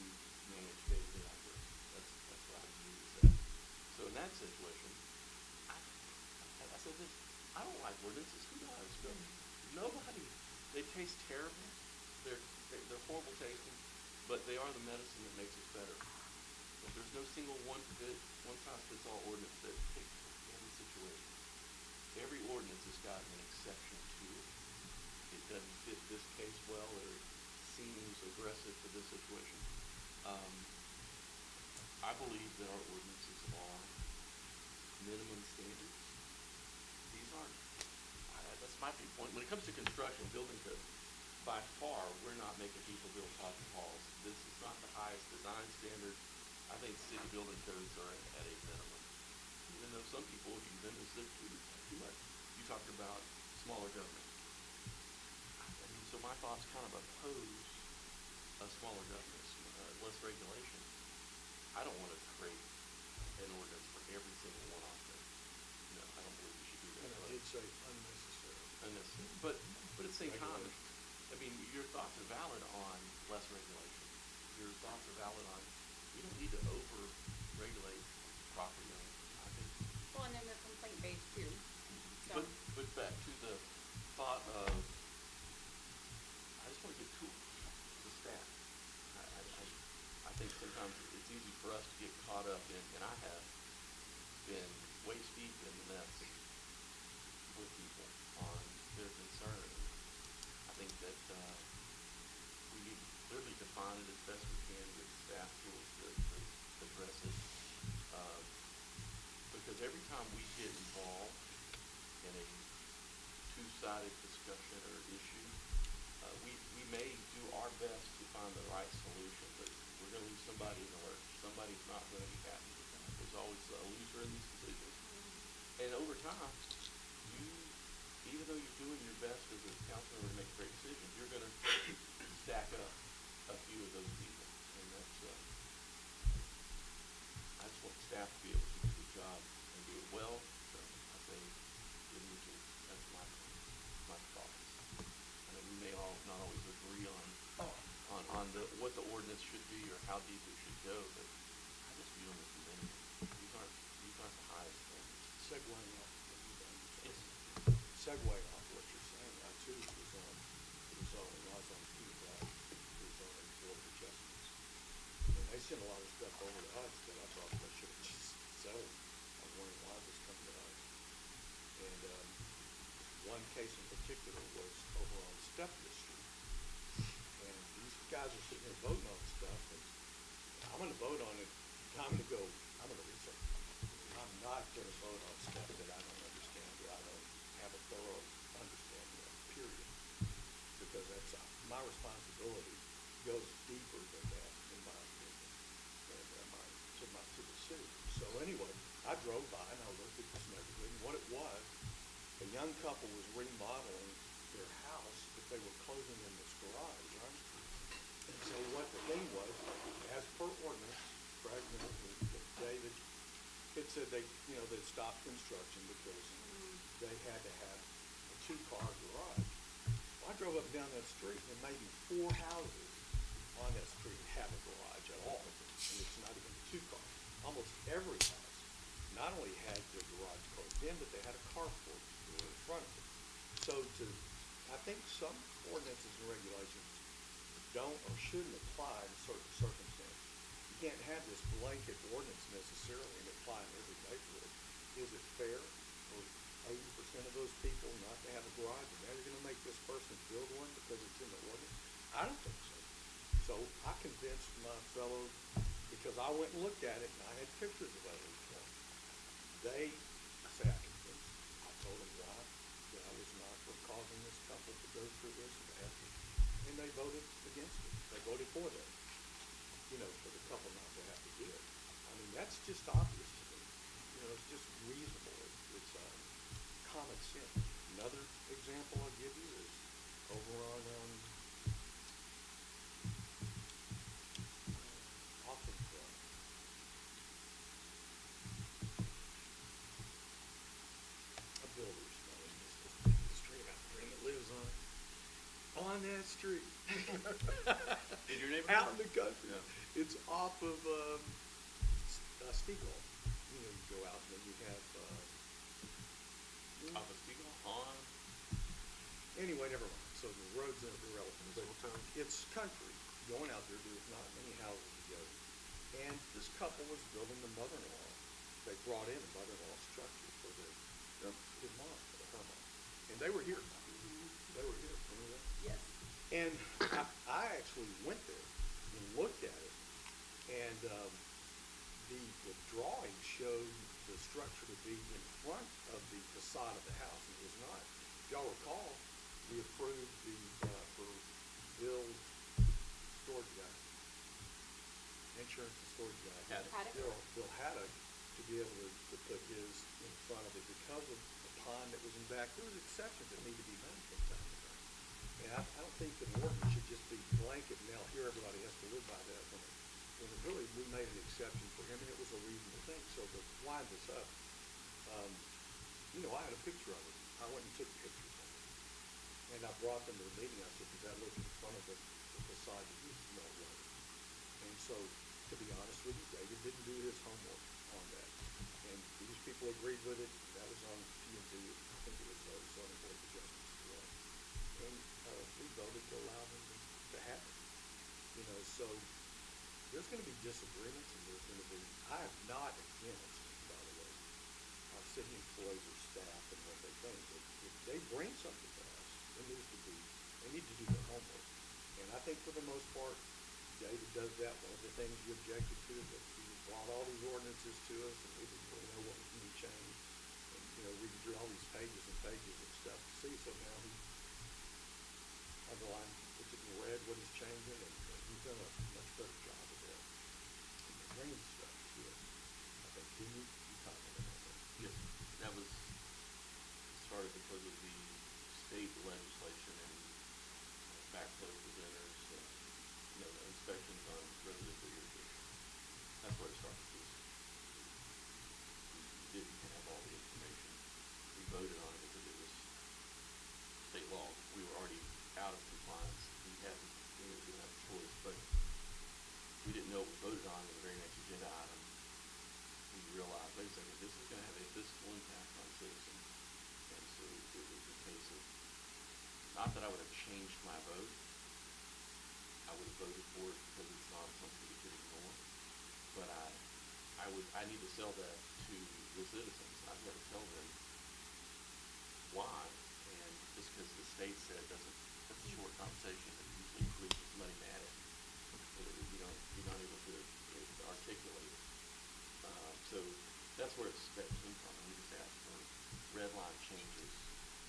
manage day-to-day operations. That's what I view as that. So in that situation, I said this, I don't like ordinances. Who does? Nobody. They taste terrible. They're horrible tasting, but they are the medicine that makes us better. But there's no single one-size-fits-all ordinance that fits every situation. Every ordinance has got an exception to it. It doesn't fit this case well, or it seems aggressive for this situation. I believe that our ordinances are minimum standards. These aren't, that's my viewpoint. When it comes to construction, building code, by not making people build cotton walls. This is not the highest design standard. I think city building codes are at a minimum. Even though some people view them as they're too much. You talked about smaller government. I mean, so my thoughts kind of oppose a smaller government, less regulation. I don't want to create an ordinance for every single one-off thing. No, I don't believe we should do And that. I did say unnecessary. Unnecessary. But at the same time, I mean, your thoughts are valid on less regulation. Your thoughts are valid on, we don't need to over-regulate property owners. I think, Well, and then they're complaint based too, so. but back to the thought of, I just want to give tools to staff. I think sometimes it's easy for us to get caught up in, and I have been waist deep in the mess with people on their concern. I think that, we need to clearly define it as best we can, with staff tools to address it. Because every time we get involved in a two-sided discussion or issue, we may do our best to find the right solution, but we're gonna leave somebody in the lurch. Somebody's not gonna be happy with that. There's always a loser in these decisions. And over time, even though you're doing your best as a counselor to make great decisions, you're gonna stack up a few of those people. And that's, I just want staff to be able to do the job and do it well. So I say, give them the tools. That's my thoughts. I mean, we may all not always agree on what the ordinance should be or how deep it should go, but I just view them as the minimum. These aren't the highest standards. Segueing off what you've done. Yes. Segue off what you're saying, I too was on PDOT, rezoning board of adjustments. And they sent a lot of stuff over to us that I thought they should have just settled. I was wondering why this coming to us. And, one case in particular was over on Stepford Street. And these guys are sitting there voting on stuff, and I'm gonna vote on it, I'm gonna research. I'm not gonna vote on stuff that I don't understand, that I don't have a thorough understanding of, period. Because that's, my responsibility goes deeper than that, in my opinion, and to the city. So anyway, I drove by and I looked at this neighborhood, and what it was, a young couple was remodeling their house, but they were closing in this garage, right? And so what the thing was, as per ordinance, Craig, the day that, it said they'd stopped construction because they had to have a two-car garage. Well, I drove up and down that street, and maybe 4 houses on that street have a garage at all, and it's not even two cars. Almost every house not only had the garage closed in, but they had a carport in front of it. So I think some ordinances and regulations don't or shouldn't apply in certain circumstances. You can't have this blanket ordinance necessarily and apply in every neighborhood. Is it fair for 80% of those people not to have a garage, and now you're gonna make this person build one because it's in the ordinance? I don't think so. So I convinced my fellow, because I went and looked at it, and I had pictures of it. They say I convinced. I told them why, that I was not for causing this couple to go through this and to have to, and they voted against it. They voted for that, for the couple not to have to do it. I mean, that's just obvious to me. It's just reasonable. It's common sense. Another example I'll give you is over on, off of, a builder's name is the street out there, and it lives on that street. In your neighborhood? Out in the country. Yeah. It's off of, Stegall. You go out and then you have, Off of Stegall, on, anyway, never mind. So the road's irrelevant, but it's country. Going out there, there's not many houses together. And this couple was building the mother-in-law. They brought in a mother-in-law structure for his mom, for her mom. And they were here. They were here, remember that? Yes. And I actually went there and looked at it, and the drawing showed the structure to be in front of the facade of the house, and it was not. If y'all recall, we approved for build insurance and storage guy. Haddock. Haddock. Bill Haddock, to be able to put his in front of it because of the pond that was in back, there was exceptions that need to be made from time to time. And I don't think the ordinance should just be blanket, now here everybody has to live by that, when it really, we made an exception for him, and it was a reasonable thing. So to wind this up, I had a picture of it. I went and took pictures of it. And I brought them to the meeting. I said, does that look in front of the facade that used to know right? And so, to be honest with you, David didn't do his homework on that. And these people agreed with it. That was on P&Z. I think it was zoning board of adjustments as well. And we voted to allow them to have it. So there's going to be disagreements, and there's going to be. I am not against, by the way, our city employees or staff and what they think. If they bring something to us, they need to do their homework. And I think for the most part, David does that. One of the things you objected to, that he brought all these ordinances to us, and we didn't really know what was going to be changed. And, reading through all these pages and pages of stuff to see, so now he underlined, puts it in red, what he's changing, and he's done a much better job of that. And bringing stuff to us. I think, didn't you comment on that? Yes, that was started because of the state legislation and backflow preventers, inspections on residential irrigation. That's where it started. We didn't have all the information. We voted on it because it was state law. We were already out of compliance. We didn't have a choice, but we didn't know what we voted on in the very next agenda item. We realized, wait a second, this is going to have a fiscal impact on citizens. And so it was a case of, not that I would have changed my vote. I would have voted for it because it's not something we could ignore. But I need to sell that to the citizens. I've got to tell them why. And just because the state said that's a short conversation, it usually includes money matter. You're not able to articulate it. So that's where that came from. We just asked for red line changes.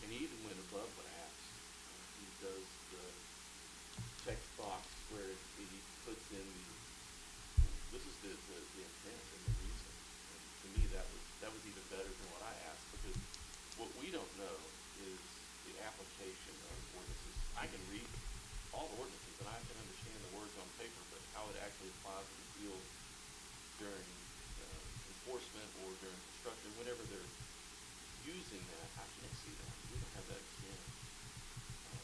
And he even went above what I asked. He does the text box where he puts in this is the intent and the reason. And to me, that was even better than what I asked, because what we don't know is the application of ordinances. I can read all the ordinances and I can understand the words on paper, but how it actually applies in the field during enforcement or during construction, whenever they're using that, I can't see that. We don't have that experience.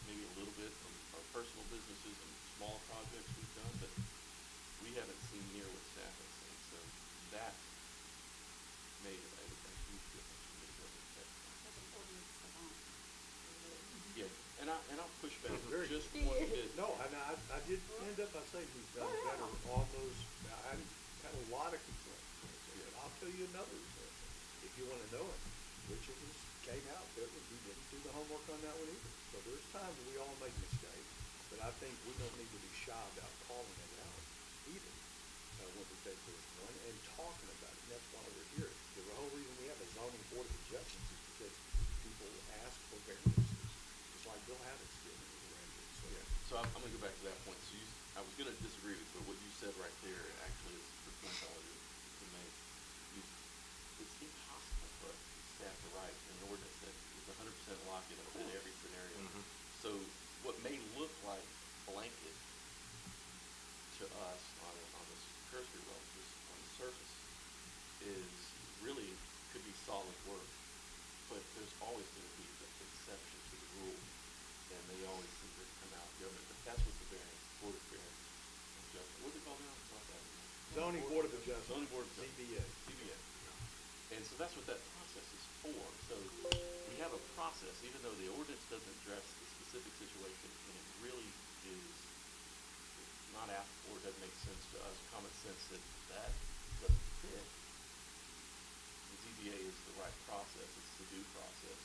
Maybe a little bit from our personal businesses and small projects we've done, but we haven't seen near what staff has seen. So that made a huge difference in the text. Like an ordinance savant. Yeah, and I'll push back Very just one bit. No, I did end up by saying we've done better on those. I had a lot of complaints. And I'll tell you another, if you want to know it, which of us came out that we didn't do the homework on that one either. So there's times we all make mistakes, but I think we don't need to be shy about calling it out either when we take this one and talking about it. And that's why we're here. The whole reason we have a zoning board of adjustments is because people ask for variances, just like Bill Haddock's did in his ranches. So, So I'm going to go back to that point. So I was going to disagree with you, but what you said right there actually is the point I wanted to make. It's impossible for us staff to write an ordinance that is 100% locked in every scenario. Mhm. So what may look like blanket to us on this cursory level, just on the surface, is really could be solid work. But there's always going to be the exception to the rule, and they always seem to come out government. But that's what the variance, board of variance adjustment. What do they call it now? It's not that. zoning board of adjustments. Zoning board of adjustment. ZBA. ZBA. And so that's what that process is for. So we have a process, even though the ordinance doesn't address the specific situation, and it really is not asked for, doesn't make sense to us, common sense that doesn't fit. The ZBA is the right process, it's the due process.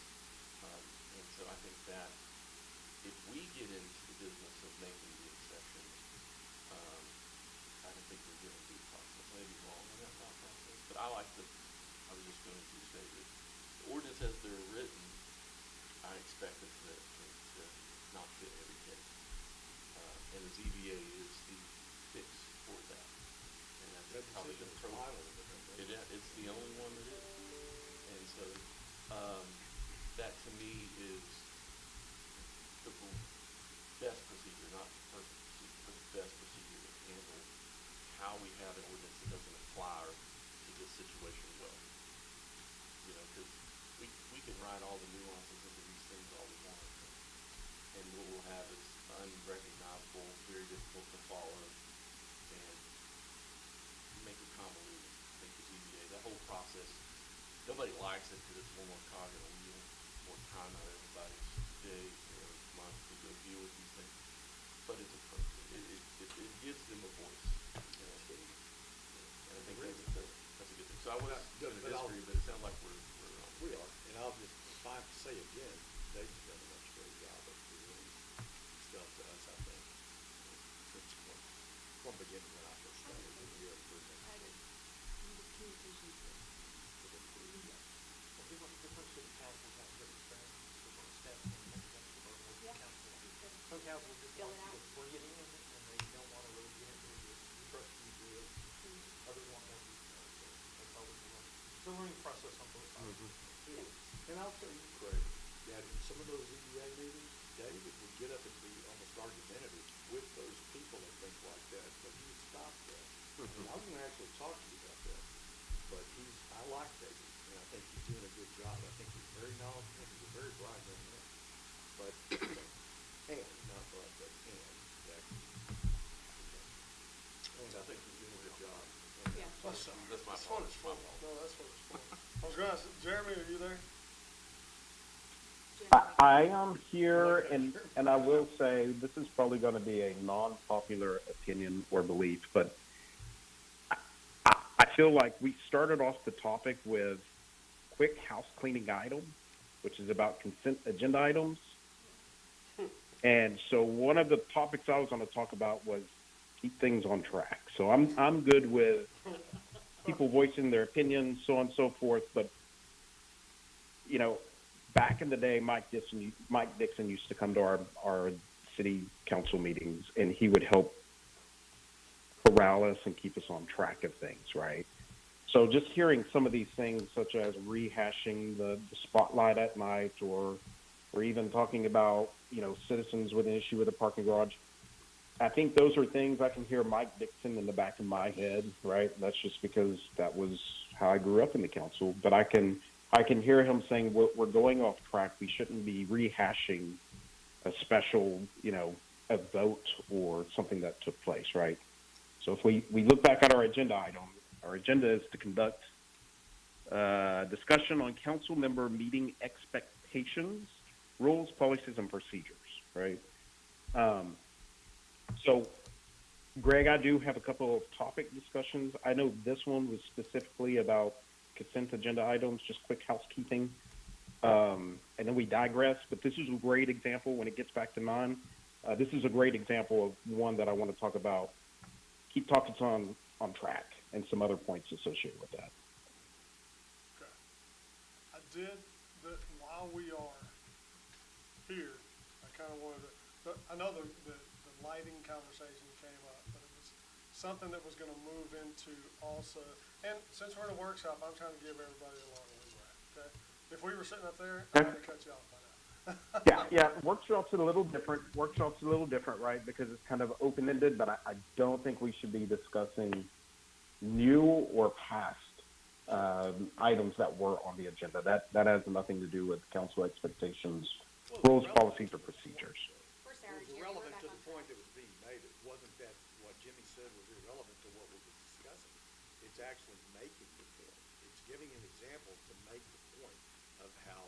And so I think that if we get into the business of making the exceptions, I don't think we're given due process. I may be wrong on that thought process, but I was just going to say that the ordinance as they're written, I expect it to not fit every case. And the ZBA is the fix for that. And it's it's the only one that is. And so, that to me is the best procedure, not the perfect procedure, but the best procedure to handle how we have an ordinance that doesn't apply to this situation well. You know, because we can write all the nuances into these things all we want, and what we'll have is unrecognizable, very difficult to follow, and make it convoluted, make it EDA. That whole process, nobody likes it because it's one more cog in a wheel, more time out of everybody's day or month to go deal with these things. But it's appropriate. It gives them a voice. You know, and I think that's a good thing. So I was going to disagree, but it sounds like we're We are, and I'll just, fine to say again, Dave's done a much better job of presenting stuff to us, I think, since from beginning when I first started, when we were presenting. Well, different city councils have different things, different steps, and different Yeah. council. He said, Some councils just fill want it you out. to bring it in, and they don't wanna really get into it, just trust you with, others want more detail, so that's always it's a learning process on both sides. And I'll tell you, Craig, that in some of those EDA meetings, David would get up and be almost argumentative with those people and things like that, but he would stop that. And I was gonna actually talk to you about that, but I like David, and I think he's doing a good job. I think he's very knowledgeable, he's a very bright young man. But, not bright, but Jack. And I think he's doing a good job. And, Yeah. That's my That's fault. what it's It's for. my fault. No, that's what it's for. I was gonna ask, Jeremy, are you there? I am here, and I will say, this is probably going to be a non-popular opinion or belief, but I feel like we started off the topic with quick house cleaning item, which is about consent agenda items. And so one of the topics I was going to talk about was keep things on track. So I'm good with people voicing their opinions, so on and so forth, but you know, back in the day, Mike Dixon used to come to our city council meetings, and he would help corral us and keep us on track of things, right? So just hearing some of these things, such as rehashing the spotlight at night, or even talking about, you know, citizens with an issue with a parking garage, I think those are things I can hear Mike Dixon in the back of my head, right? That's just because that was how I grew up in the council. But I can hear him saying we're going off track. We shouldn't be rehashing a special, you know, a vote or something that took place, right? So if we look back at our agenda item, our agenda is to conduct discussion on council member meeting expectations, rules, policies, and procedures, right? So, Greg, I do have a couple of topic discussions. I know this one was specifically about consent agenda items, just quick housekeeping. And then we digress, but this is a great example when it gets back to mine. This is a great example of one that I want to talk about. Keep talking on track and some other points associated with that. Okay. I did that while we are here. I kind of wanted to, I know the lighting conversation came up, but it was something that was going to move into also, and since we're in a workshop, I'm trying to give everybody a long leeway, okay? If we were sitting up there, I'm going to cut you off by now. Yeah. Workshops are a little different. Right? Because it's kind of open-ended, but I don't think we should be discussing new or past items that were on the agenda. That has nothing to do with council expectations, rules, policies, or procedures. For It Sarah, was Jerry, we're irrelevant back to on the track. point that was being made. It wasn't that what Jimmy said was irrelevant to what we were discussing. It's actually making the point. It's giving an example to make the point of how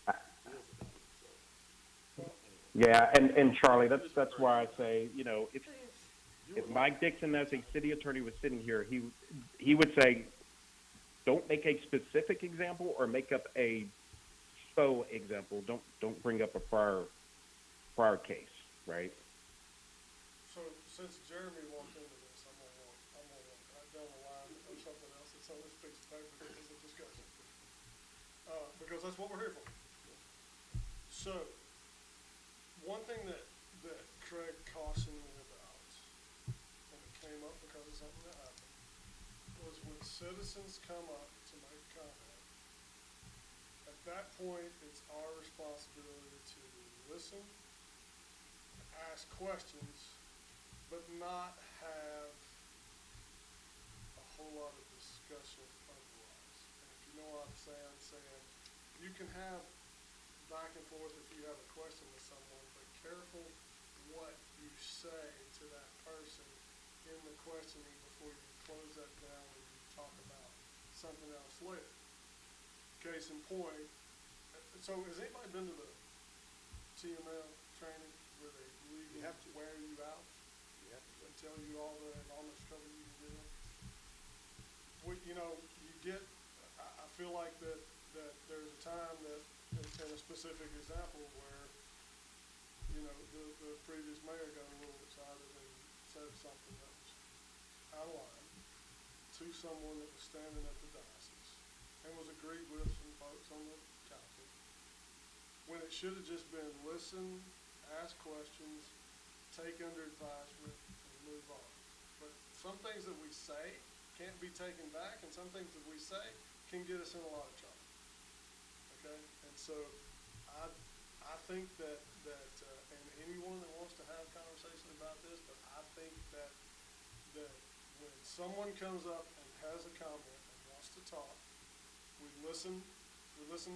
he feels about it, so. Anyway. Yeah, and Charlie, that's why I say, you know, if Mike Dixon as a city attorney was sitting here, he would say, don't make a specific example or make up a faux example. Don't bring up a prior case, right? So since Jeremy walked into this, I'm gonna write down a line or something else that's on this piece of paper that is a discussion. Because that's what we're here for. So, one thing that Craig cautioned me about, and it came up because of something that happened, was citizens come up to make comment, at that point, it's our responsibility to listen, ask questions, but not have a whole lot of discussion otherwise. And if you know what I'm saying you can have back and forth if you have a question with someone, but careful what you say to that person in the questioning before you close that down and you talk about something else later. Case in point, so has anybody been to the TML training where they leave You have to. wear you out You have to. and tell you all the enormous trouble you can get in? Well, you know, you get, I feel like that there's a time that, in a specific example where, you know, the previous mayor got a little excited and said something that was out of line to someone that was standing at the diocese and was agreed with some folks on the council, when it should have just been listen, ask questions, take under advisement, and move on. But some things that we say can't be taken back, and some things that we say can get us in a lot of trouble. Okay? And so I think that and anyone that wants to have a conversation about this, but I think that when someone comes up and has a comment and wants to talk, we listen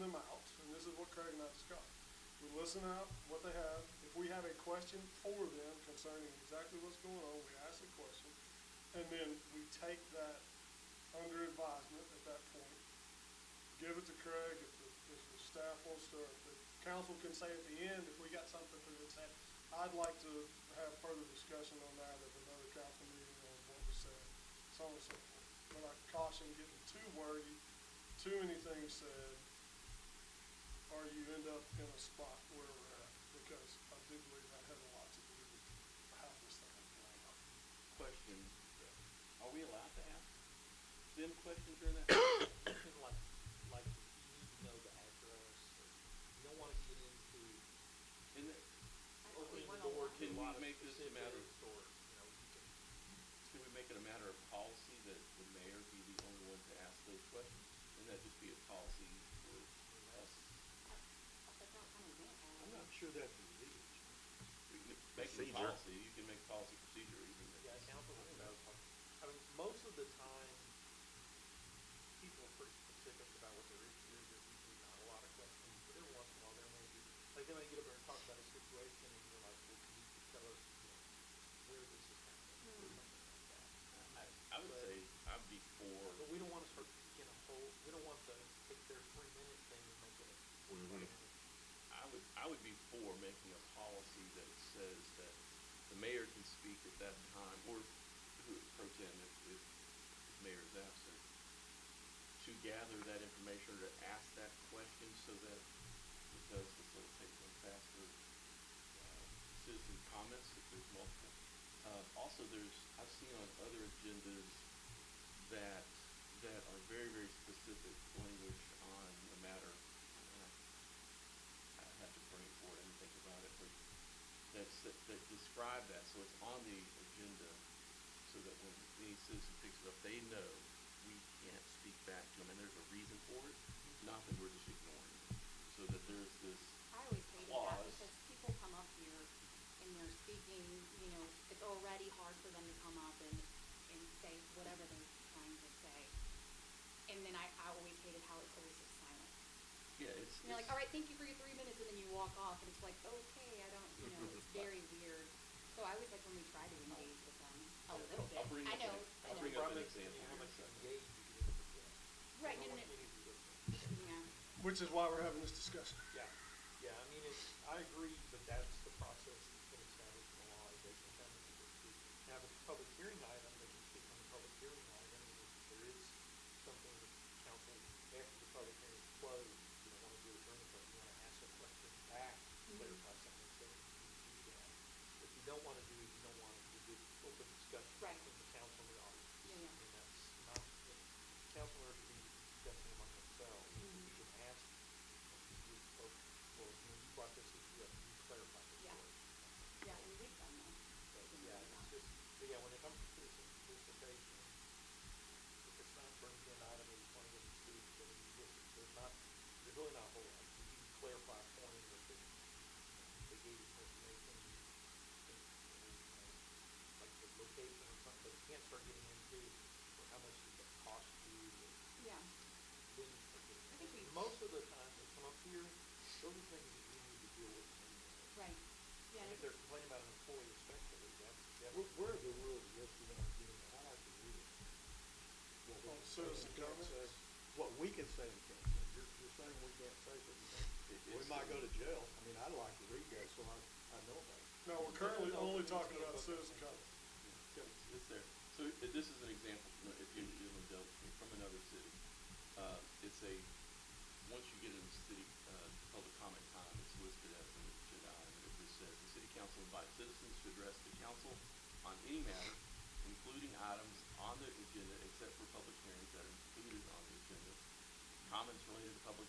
them out, and this is what Craig and I discussed. We listen out what they have. If we have a question for them concerning exactly what's going on, we ask the question, and then we take that under advisement at that point, give it to Craig if the staff wants to, or if the council can say at the end, if we got something for them to say, I'd like to have further discussion on that at another council meeting on what was said, so on and so forth. But I caution getting too wordy, too many things said, or you end up in a spot where we're at, because I do believe that has a lot to do with how this thing is playing out. Question, are we allowed to ask them questions during that? Like you need to know the address, or you don't wanna get into And that, opening weren't the door allowed. to Can a we lot of make this a matter of- specifics, or, you know, you can. can we make it a matter of policy that the mayor be the only one to ask those questions? And that just be a policy for us? I thought that kind of went as. I'm not sure that'd be legal. We can make it a Procedure. policy, you can make policy procedure, you can make. Yeah, council knows. I mean, most of the time, people are pretty specific about what their issue is. There's usually not a lot of questions, but every once in a while there may be, like they may get up there and talk about a situation and you're like, well, can you tell us, you know, where this is happening, or something like that. I would say I'd be for, But we don't wanna start picking a whole, we don't want to take their 3-minute thing and make it a 45 minute. I would be for making a policy that says that the mayor can speak at that time, or who pro tem if mayor is absent, to gather that information or to ask that question so that it does facilitate some faster citizen comments if there's multiple. Also, I've seen on other agendas that are very, very specific language on the matter. I have to bring it forward, I didn't think about it, but that describe that, so it's on the agenda, so that when any citizen picks it up, they know we can't speak back to them, and there's a reason for it, not that we're just ignoring it. So that there's this I always hated that clause. because people come up here and they're speaking, you know, it's already hard for them to come up and say whatever they're trying to say. And then I always hated how it's always just silent. Yeah, it's. And you're like, all right, thank you for your 3 minutes, and then you walk off, and it's like, okay, I don't, you know, it's very weird. So I always like when we try to engage with them a little bit. I'll bring I up know, an- I I'll know. bring up an How example. much you engage, you get into the. Right, I and don't want it- any of you to- Yeah. Which is why we're having this discussion. Yeah, yeah, I mean, I agree, but that's the process that's been established in the law, is they can come and people speak. Now, if it's a public hearing item, they can speak on the public hearing item, and if there is something that council, after the public hearing is closed, you don't wanna do it during the public, you wanna ask a question back, clarify something, so you can do that. If you don't wanna do it, you don't want to do open discussion Right. between the council and the audience. Yeah, yeah. I mean, that's not, council members should be discussing among themselves, you can ask, you spoke, well, when you brought this issue up, you clarified this Yeah. for us. Yeah, and we've done that. But, yeah, it's just, but yeah, when it comes to citizen participation, if it's not here, those are things that we need to deal with. in email. Right. Yeah, And if they're complaining about an employee especially, that's definitely. Where are the rules listed on the email? I like to read it. What we On can say citizen and can't comments? say, what we can say and can't say. You're saying we can't say certain things. We It's might the- go to jail. I mean, I'd like to read that so I know about it. No, we're currently only talking about citizen comments. It's there. So this is an example, if you dealt from another city. It's once you get in the city, public comment time, it's listed as an agenda item. And it just says, the city council invites citizens to address the council on any matter, including items on the agenda, except for public hearings that are included on the agenda. Comments related to public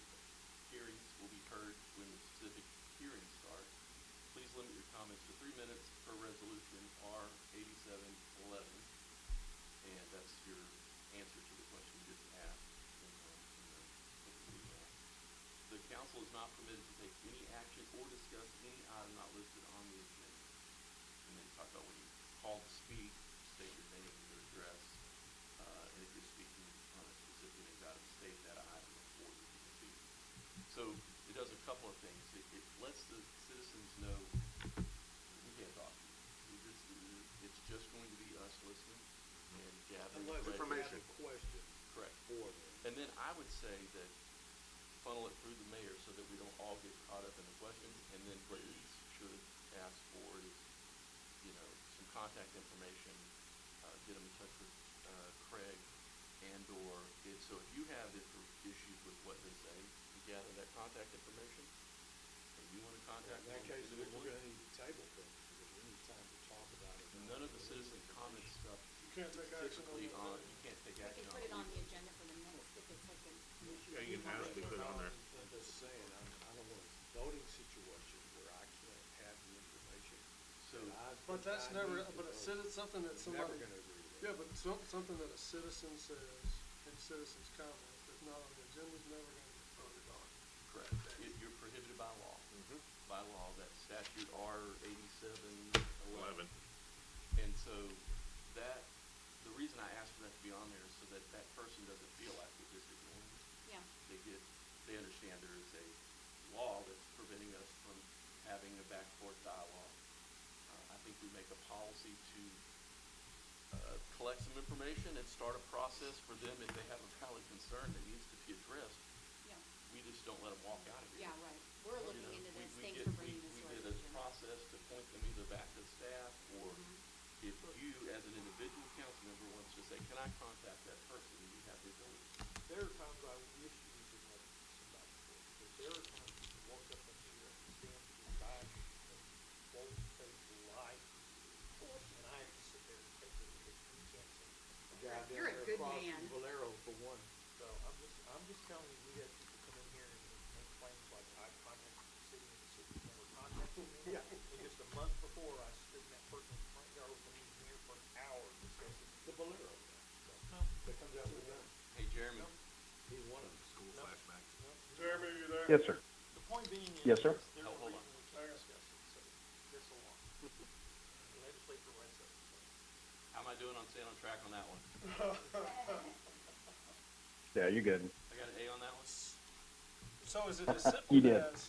hearings will be heard when the specific hearings start. Please limit your comments to 3 minutes per resolution R 8711. And that's your answer to the question you just asked in the open meeting act. The council is not permitted to take any action or discuss any item not listed on the agenda. And then talk about when you call to speak, state your name and your address. And if you're speaking on a specific thing, you've got to state that item before you can speak. So it does a couple of things. It lets the citizens know we can't talk. It's just going to be us listening and gathering Unless you have information. a question Correct. for them. And then I would say that funnel it through the mayor so that we don't all get caught up in the questions. And then what you should ask for is, some contact information. Get them in touch with Craig and/or so if you have issues with what they say, you gather that contact information. And you want to contact In that them case, then we're individually. gonna need to table things, because we need time to talk about it. None of the citizen comment stuff You can't take action on typically that. you can't take we action can on put it on the legally. agenda for the minutes if it's like an issue. Yeah, you can ask to put it on there. I'm just saying, I don't want a voting situation where I can't have the information. So, But that's never, but a citizen, something that I'm never somebody, gonna agree with yeah, that. but something that a citizen says in citizens' comments that's not on the agenda is never gonna get voted on. correct. You're prohibited by law. By law, that statute R 8711. 11. And so the reason I asked for that to be on there is so that that person doesn't feel like we're just ignoring it. Yeah, They understand there is a law that's preventing us from having a back and forth dialogue. I think we make a policy to collect some information and start a process for them if they have a valid concern that needs to be addressed. yeah, We just don't let them walk out of here. yeah, right. We're You looking know, into this, we thanks get- for bringing this to our We attention. did a process to point them either back to staff, or if you, as an individual council member, wants to say, can I contact that person, you have the ability. There are times I wish you could have somebody for it, because there are times you walk up in here and stand to the side and both face light, and I have to sit there and take it because you can't see. Guy down You're a there good across man. from Valero for one. So I'm just telling you, we have people come in here and make claims like I contacted the city and the city never contacted me. Yeah. And just a month before, I stood in that person's front yard with an engineer for an hour discussing. The Valero guy No, that comes out with a gun. Hey, Jeremy, He's one of them. School No. flashbacks. no. Jeremy, you there? Yes, sir. The point being is. Yes, sir. There's a Hold on. reason we can't discuss it, so this along. The legislature writes up, so. how am I doing on staying on track on that one? Yeah, you're good. I got an A on that one? So is it as simple You did. as,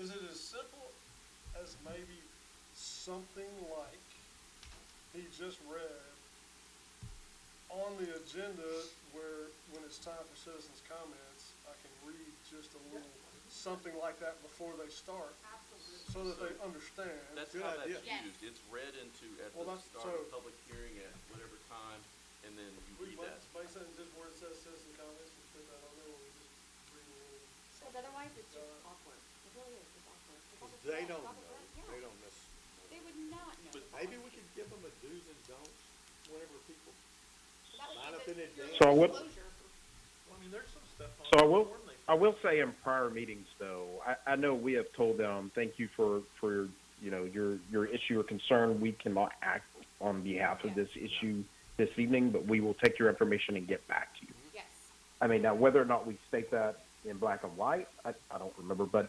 is it as simple as maybe something like he just read on the agenda where, when it's time for citizens' comments, I can read just a little, something like that before they start, Absolutely. so that they understand. That's Good how that's idea. Yes. used. It's read into at Well, the that's- start of so- public hearing at whatever time, and then you We read that. base it just where it says citizen comments, and put that on there, where we just read a little. Because otherwise it's just awkward. It really is, it's awkward. It's Because awkward. they Yeah, don't it's know. awkward. Yeah. They don't necessarily. They would not know. But the Maybe we policy. could give them a do's and don'ts whenever people. That would line be up the- in your advance. So I will- disclosure for- Well, I mean, there's some stuff on. So the form they I will say in prior meetings, though, I know we have told them, thank you for your issue or concern. We cannot act on behalf of Yeah. this issue this evening, but we will take your information and get back to you. Yes. I mean, now whether or not we state that in black and white, I don't remember, but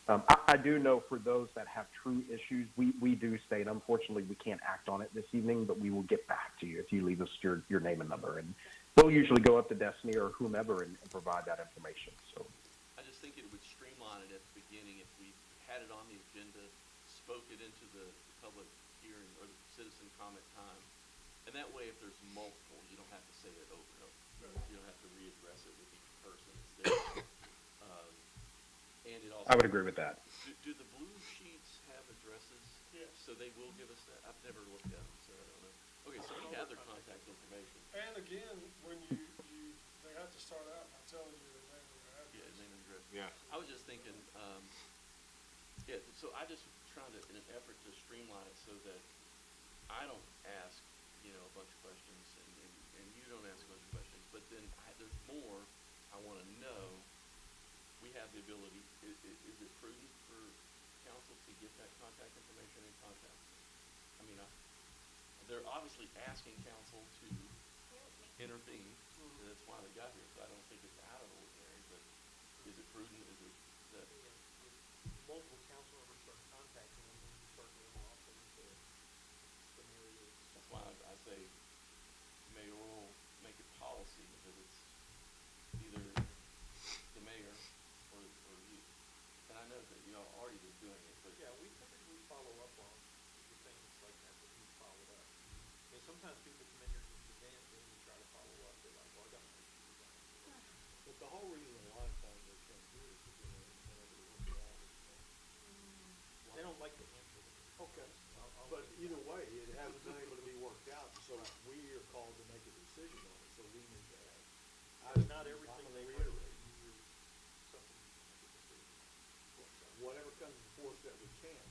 I do know for those that have true issues, we do state, unfortunately, we can't act on it this evening, but we will get back to you if you leave us your name and number. And they'll usually go up to Destiny or whomever and provide that information. So I just think it would streamline had it on the agenda, spoke it into the public hearing or the citizen comment time. And that way, if there's multiple, you don't have to say it over and over. You don't have to readdress it with each person. It's there. And it also. I would agree with that. Do the blue sheets have addresses? Yes. So they will give us that? I've never looked at them, so I don't know. Okay, so we have their contact information. And again, when they have to start out by telling you their name and their address. Yeah, name and address. Yeah. I was just thinking, yeah, so I just trying to, in an effort to streamline it so that I don't ask, a bunch of questions and you don't ask a bunch of questions, but then there's more I wanna know. We have the ability, is it prudent for council to get that contact information and contact? I mean, they're obviously asking council to intervene, and that's why they got here, so I don't think it's out of the ordinary, but is it prudent, is it that? Multiple council members start contacting them, and you start going off into the myriad. That's why I say mayoral, make it policy, because it's either the mayor or you. And I know that y'all already been doing it, but. Yeah, we typically follow up on the things like that we followed up. And sometimes people come in here to the event and we try to follow up, they're like, well, I got my issue with that. But the whole reason a lot of times they come here is because whenever they want to out. They don't like to answer them. Okay, but either way, it hasn't been able to be worked out, so we are called to make a decision on it, so we need to have. Not everything I'm they gonna heard reiterate, is something you can make a decision on. whatever comes before us that we can,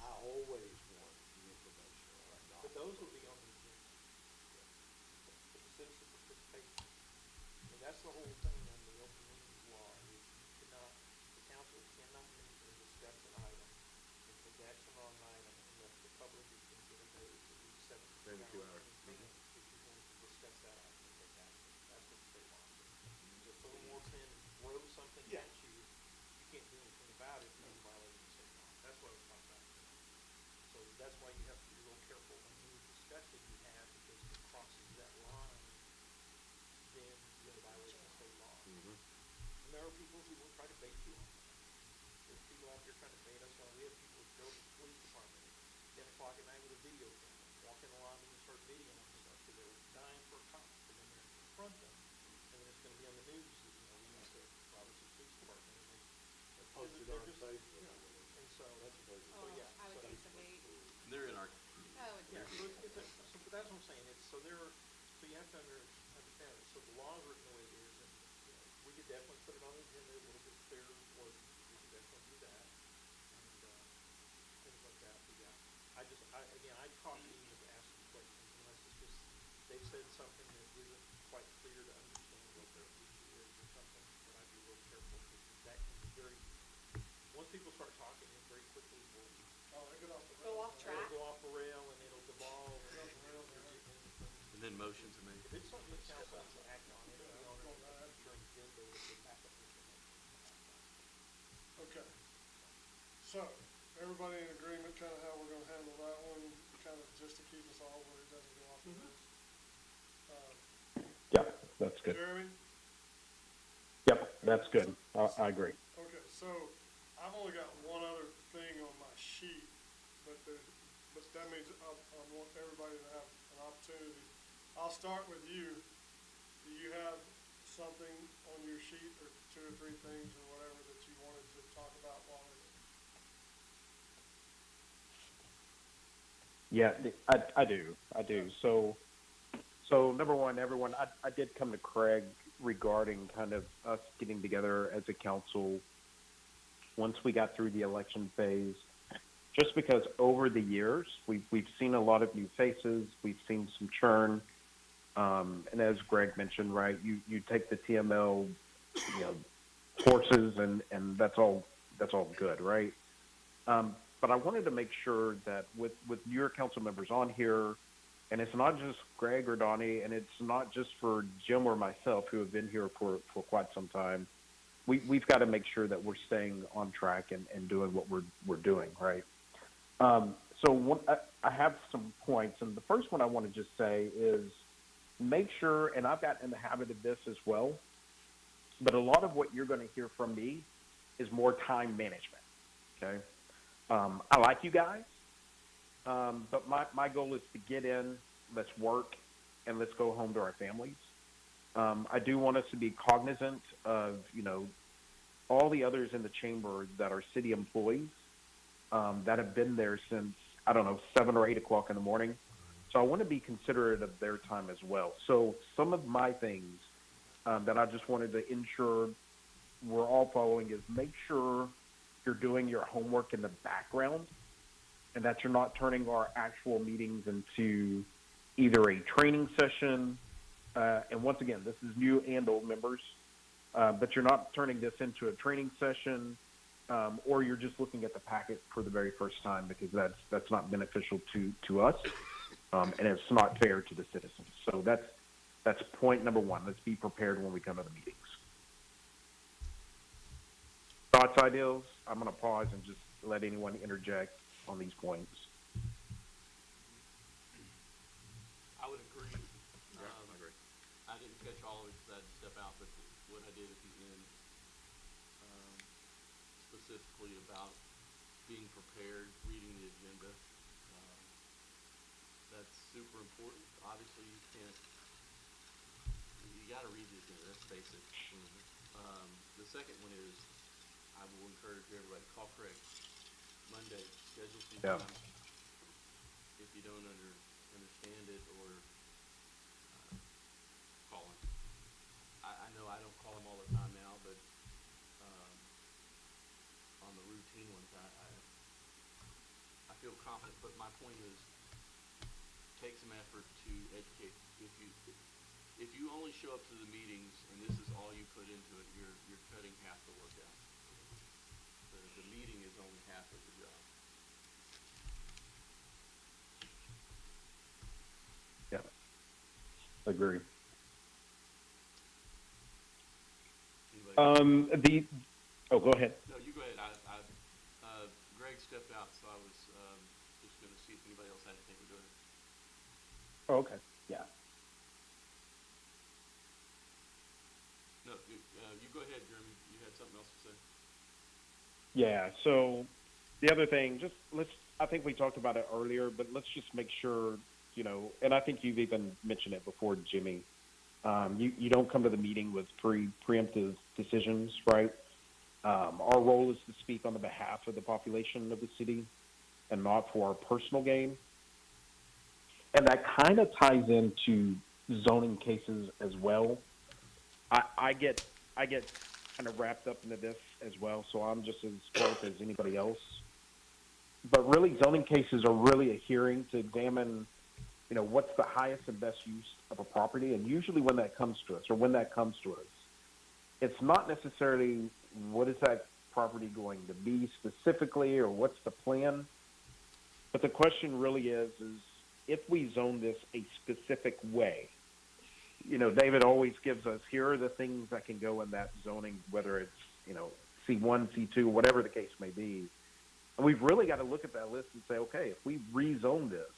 I always want the information on it, not. But those will be on the agenda. For the citizen participation. And that's the whole thing on the open meetings law, is you cannot, the council cannot meet or discuss an item and take action on an item unless the public has been given notice at least 72 hours in advance if you're going to discuss that item and take action. That's what the state law says. So if someone walks in and throws something Yeah. at you, you can't do anything about it, you're violating the state law. That's what I was talking about. So that's why you have to be real careful on any discussion you have, because if it crosses that line, then you're violating the state law. And there are people who will try to bait you on that. There's people out there trying to bait us on. We have people who go to the police department at 10 o'clock at night with a video camera, walk in the lobby and start videoing stuff, because they're dying for a cop, and then they're gonna confront them, and then it's gonna be on the news, that, we went to Robertson Police Department, and they Posted they're on just- Facebook. And so, That's a very good. Oh, yeah, I would so- hate to wait. They're in our. Oh, it's. yeah, so but that's what I'm saying, so so you have to understand it, so the law is written the way it is, and, we could definitely put it on the agenda a little bit clearer, or we could definitely do that, and, things like that, but yeah, I caution you to ask some questions, unless it's just, they said something that isn't quite clear to understand what their issue is or something, but I'd be real careful, because that can be once people start talking, it very quickly will Oh, they get off the Go rails. off track. it'll go off the rail and it'll devolve. And then motions are made. If it's something that council has to act on, it'll be on our future agenda with the backup information. Okay. So, everybody in agreement kind of how we're gonna handle that one, kind of just to keep us all where it doesn't go off the rails? Yeah, that's good. Jeremy? Yep, that's good. I agree. Okay, so I've only got one other thing on my sheet, but that means I want everybody to have an opportunity. I'll start with you. Do you have something on your sheet, or 2 or 3 things or whatever that you wanted to talk about while we're Yeah, I do. So number one, everyone, I did come to Craig regarding kind of us getting together as a council once we got through the election phase, just because over the years, we've seen a lot of new faces, we've seen some churn, and as Greg mentioned, right, you take the TML, horses and that's all good, right? But I wanted to make sure that with your council members on here, and it's not just Greg or Donnie, and it's not just for Jim or myself who have been here for quite some time, we've got to make sure that we're staying on track and doing what we're doing, right? So I have some points, and the first one I want to just say is make sure, and I've gotten in the habit of this as well, but a lot of what you're going to hear from me is more time management. Okay. I like you guys, but my goal is to get in, let's work, and let's go home to our families. I do want us to be cognizant of, all the others in the chamber that are city employees that have been there since, I don't know, 7 or 8 o'clock in the morning. So I want to be considerate of their time as well. So some of my things that I just wanted to ensure we're all following is make sure you're doing your homework in the background and that you're not turning our actual meetings into either a training session, and once again, this is new and old members, but you're not turning this into a training session, or you're just looking at the packet for the very first time, because that's not beneficial to us, and it's not fair to the citizens. So that's point number one. Let's be prepared when we come to the meetings. Thoughts, ideals? I'm going to pause and just let anyone interject on these points. I would agree. Yeah, I agree. I didn't catch all of it because I had to step out, but what I did at the end, specifically about being prepared, reading the agenda, that's super important. Obviously, you gotta read the agenda, that's basic. The second one is, I will encourage everybody, call Craig Monday, schedule some Yeah. time. If you don't understand it, or call him. I know I don't call him all the time now, but on the routine ones, I feel confident. But my point is, take some effort to educate. If you only show up to the meetings and this is all you put into it, you're cutting half the work out. The meeting is only half of the job. Yeah, agree. Anybody? Go ahead. No, you go ahead. Greg stepped out, so I was just going to see if anybody else had anything to do with it. Oh, okay. Yeah. No, you go ahead, Jeremy. You had something else to say. Yeah. So the other thing, I think we talked about it earlier, but let's just make sure, and I think you've even mentioned it before, Jimmy. You don't come to the meeting with preemptive decisions, right? Our role is to speak on the behalf of the population of the city and not for our personal gain. And that kind of ties into zoning cases as well. I get kind of wrapped up into this as well, so I'm just as close as anybody else. But really, zoning cases are really a hearing to examine, what's the highest and best use of a property. And usually when that comes to us, it's not necessarily what is that property going to be specifically or what's the plan. But the question really is if we zone this a specific way, David always gives us, here are the things that can go in that zoning, whether it's, C1, C2, whatever the case may be. And we've really got to look at that list and say, okay, if we rezone this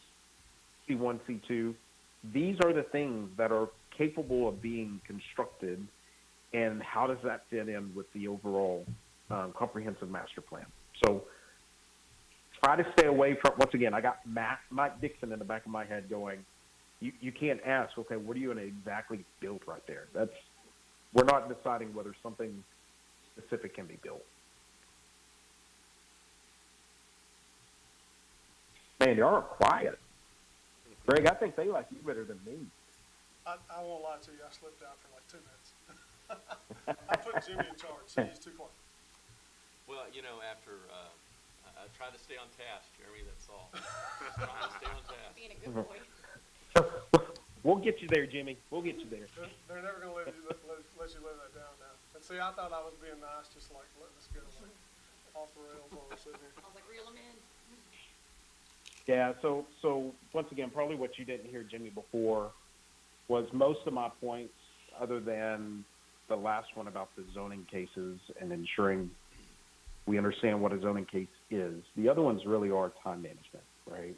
C1, C2, these are the things that are capable of being constructed, and how does that fit in with the overall comprehensive master plan? So try to stay away from, once again, I got Mike Dixon in the back of my head going, you can't ask, okay, what are you going to exactly build right there? We're not deciding whether something specific can be built. Man, y'all are quiet. Greg, I think they like you better than me. I won't lie to you, I slipped out for like 2 minutes. I put Jimmy in charge, so he's too quiet. Well, after I try to stay on task, Jeremy. That's all. Just trying to stay on task. Being a good boy. We'll get you there, Jimmy. We'll get you there. They're never going to let you live that down now. And see, I thought I was being nice, just like letting us get them off the rails while we're sitting here. I was like, reel them in. Yeah, so once again, probably what you didn't hear Jimmy before was most of my points, other than the last one about the zoning cases and ensuring we understand what a zoning case is. The other ones really are time management, right?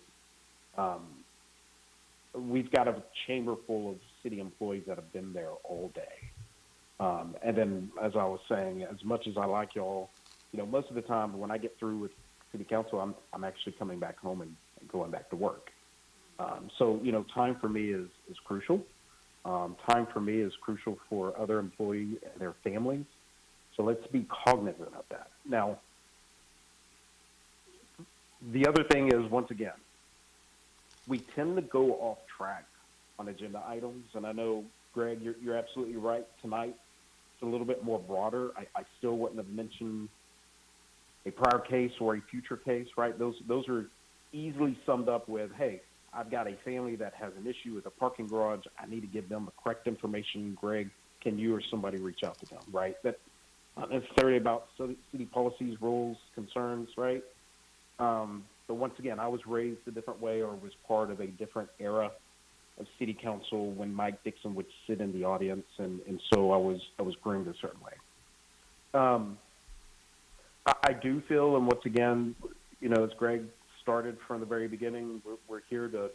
We've got a chamber full of city employees that have been there all day. And then, as I was saying, as much as I like y'all, most of the time when I get through with city council, I'm actually coming back home and going back to work. So, time for me is crucial. Time for me is crucial for other employees and their families. So let's be cognizant of that. Now, the other thing is, once again, we tend to go off track on agenda items. And I know, Greg, you're absolutely right. Tonight, it's a little bit more broader. I still wouldn't have mentioned a prior case or a future case, right? Those are easily summed up with, hey, I've got a family that has an issue with a parking garage. I need to give them the correct information. Greg, can you or somebody reach out to them, right? That's not necessarily about city policies, rules, concerns, right? But once again, I was raised a different way or was part of a different era of city council when Mike Dixon would sit in the audience, and so I was groomed a certain way. I do feel, and once again, as Greg started from the very beginning, we're here to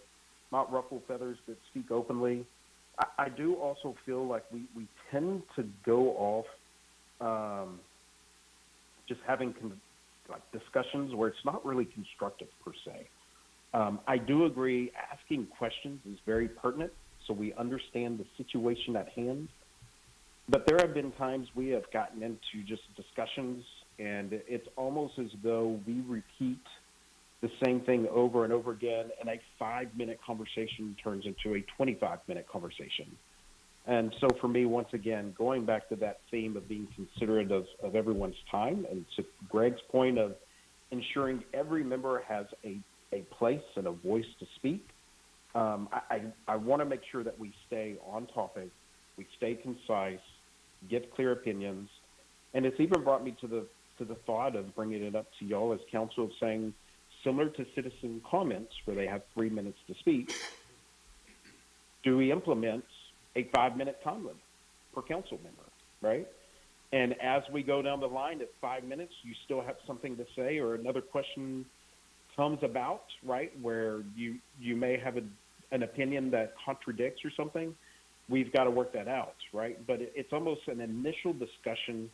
not ruffle feathers, but speak openly. I do also feel like we tend to go off just having discussions where it's not really constructive per se. I do agree asking questions is very pertinent so we understand the situation at hand. But there have been times we have gotten into just discussions and it's almost as though we repeat the same thing over and over again, and a 5-minute conversation turns into a 25-minute conversation. And so for me, once again, going back to that theme of being considerate of everyone's time, and to Greg's point of ensuring every member has a place and a voice to speak, I want to make sure that we stay on topic, we stay concise, give clear opinions, and it's even brought me to the thought of bringing it up to y'all as council of saying, similar to citizen comments where they have 3 minutes to speak, do we implement a 5-minute time limit per council member, right? And as we go down the line at 5 minutes, you still have something to say or another question comes about, right, where you may have an opinion that contradicts or something, we've got to work that out, right? But it's almost an initial discussion.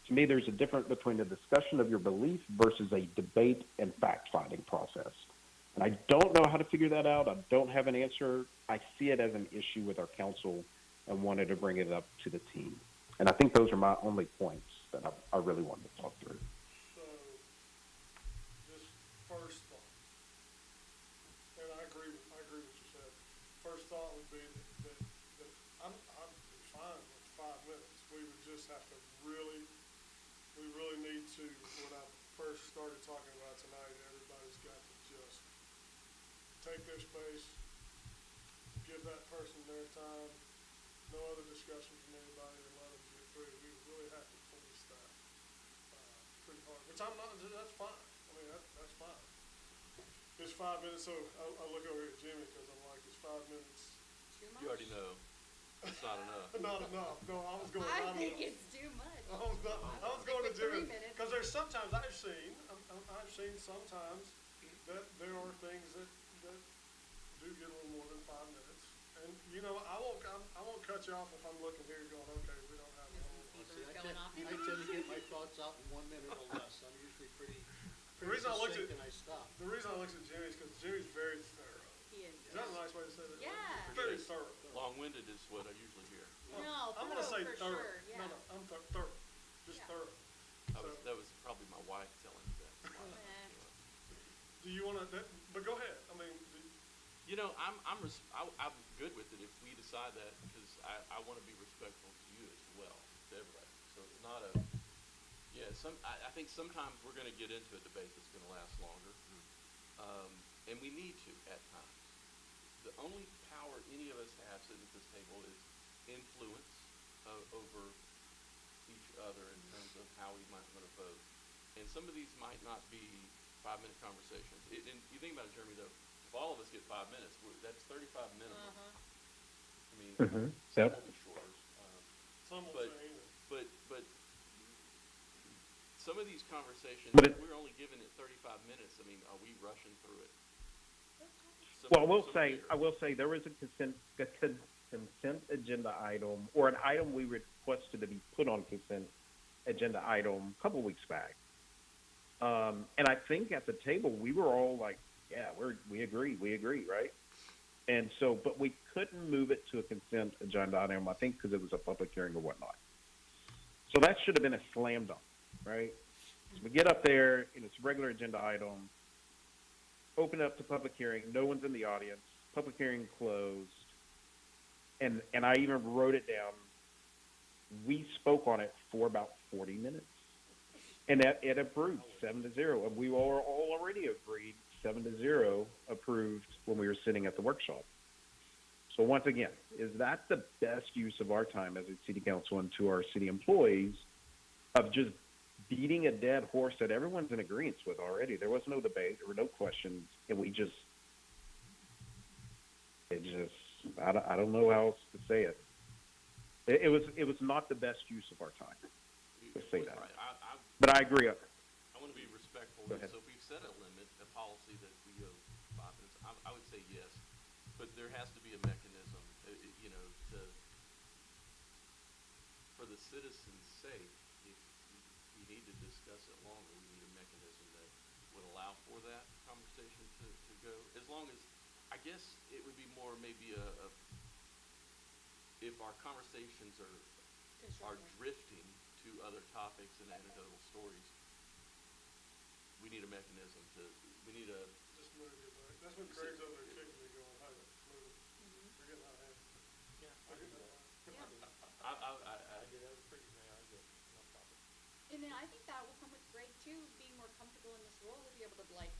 To me, there's a difference between a discussion of your belief versus a debate and fact-finding process. And I don't know how to figure that out. I don't have an answer. I see it as an issue with our council and wanted to bring it up to the team. And I think those are my only points that I really wanted to talk through. So, just first thought, and I agree with what you said. First thought would be that I'm fine with 5 minutes. We would just have to we really need to, when I first started talking about tonight, everybody's got to just take their space, give that person their time, no other discussion from anybody, and let them get through. We really have to police that pretty hard, which I'm not, that's fine. I mean, that's fine. It's 5 minutes, so I look over at Jimmy because I'm like, it's 5 minutes. Too much? You already know. It's not enough. Not enough. No, I was going I not think enough. it's too much. I was going to Stick Jimmy, with 3 minutes. because there's sometimes I've seen sometimes that there are things that do get a little more than 5 minutes. And, I won't cut you off if I'm looking here going, okay, we don't have a whole. See, I Going tend, off. I tend to get my thoughts out in 1 minute or less. I'm usually pretty reason I looked succinct at- and I stop. The reason I looked at Jimmy is because Jimmy's very thorough. He is. Is that a nice way to say that? Yeah. Very thorough. Long-winded is what I usually hear. No, I'm gonna say for thorough. sure, yeah. No, I'm thorough. Just Yeah. thorough. That was probably my wife telling me that. Do you want to? But go ahead. I mean, I'm good with it if we decide that, because I want to be respectful to you as well, to everybody. So it's not I think sometimes we're going to get into a debate that's going to last longer, and we need to at times. The only power any of us have sitting at this table is influence over each other in terms of how we might want to vote. And some of these might not be 5-minute conversations. And you think about it, Jeremy, though, if all of us get 5 minutes, that's 35 minimum. I mean, some Yep. will be shorter. some will But- say. But some of these conversations, But if it- we're only giving it 35 minutes, I mean, are we rushing through it? Well, I will say there was a consent agenda item or an item we requested to be put on consent agenda item a couple weeks back. And I think at the table, we were all like, yeah, we agree, right? And so, but we couldn't move it to a consent agenda item, I think, because it was a public hearing or whatnot. So that should have been a slam dunk, right? So we get up there, and it's a regular agenda item, open up to public hearing, no one's in the audience, public hearing closed, and I even wrote it down. We spoke on it for about 40 minutes. And that it approved 7-0, and we all already agreed 7-0 approved when we were sitting at the workshop. So once again, is that the best use of our time as a city council and to our city employees of just beating a dead horse that everyone's in agreement with already? There was no debate, there were no questions, and I don't know how else to say it. It was not the best use of our time. Let's say that. Right. But I agree. I want to be respectful. Go ahead. So if we set a limit, a policy that we go 5 minutes, I would say yes. But there has to be a mechanism, for the citizens' sake, if we need to discuss it longer, we need a mechanism that would allow for that conversation to go. As long as, I guess it would be more maybe if our conversations are drifting to other topics and anecdotal stories, we need a mechanism we need a, Just move it back. That's when Craig's over there kicking me going, hey, move it. We're getting out of hand. Yeah, I We're did getting that. out of hand. I did that with pretty man, I did, no problem. And then I think that will come with Greg too, being more comfortable in this role, to be able to like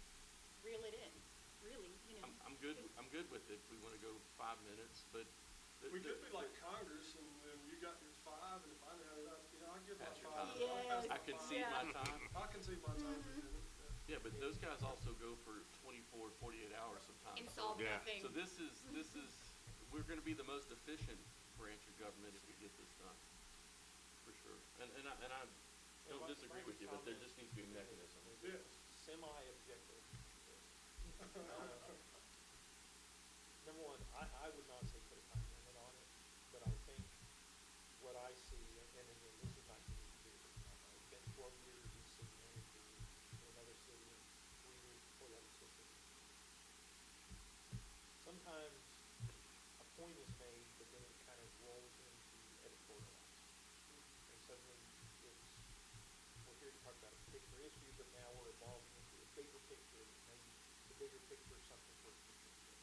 reel it in, really, you know. I'm good with it if we want to go 5 minutes, but. We could be like Congress, and then you got your 5, and if I know, I give my Pass your 5. time. Yes. I concede my time. I can see my time. Yeah, but those guys also go for 24, 48 hours sometimes. And solve Yeah. nothing. So this is, we're gonna be the most efficient branch of government if we get this done, for sure. And I don't disagree with you, but there just needs to be a mechanism. Yes. Semi-objective. Number one, I would not say put a time limit on it, but I think what I see, and again, this is not unique to me, I've been 12 years in city manager in another city, and 3 years before that in city. Sometimes a point is made, but then it kind of rolls into editorializing. And suddenly we're here to talk about a particular issue, but now we're evolving into a bigger picture, and maybe the bigger picture is something for us to consider.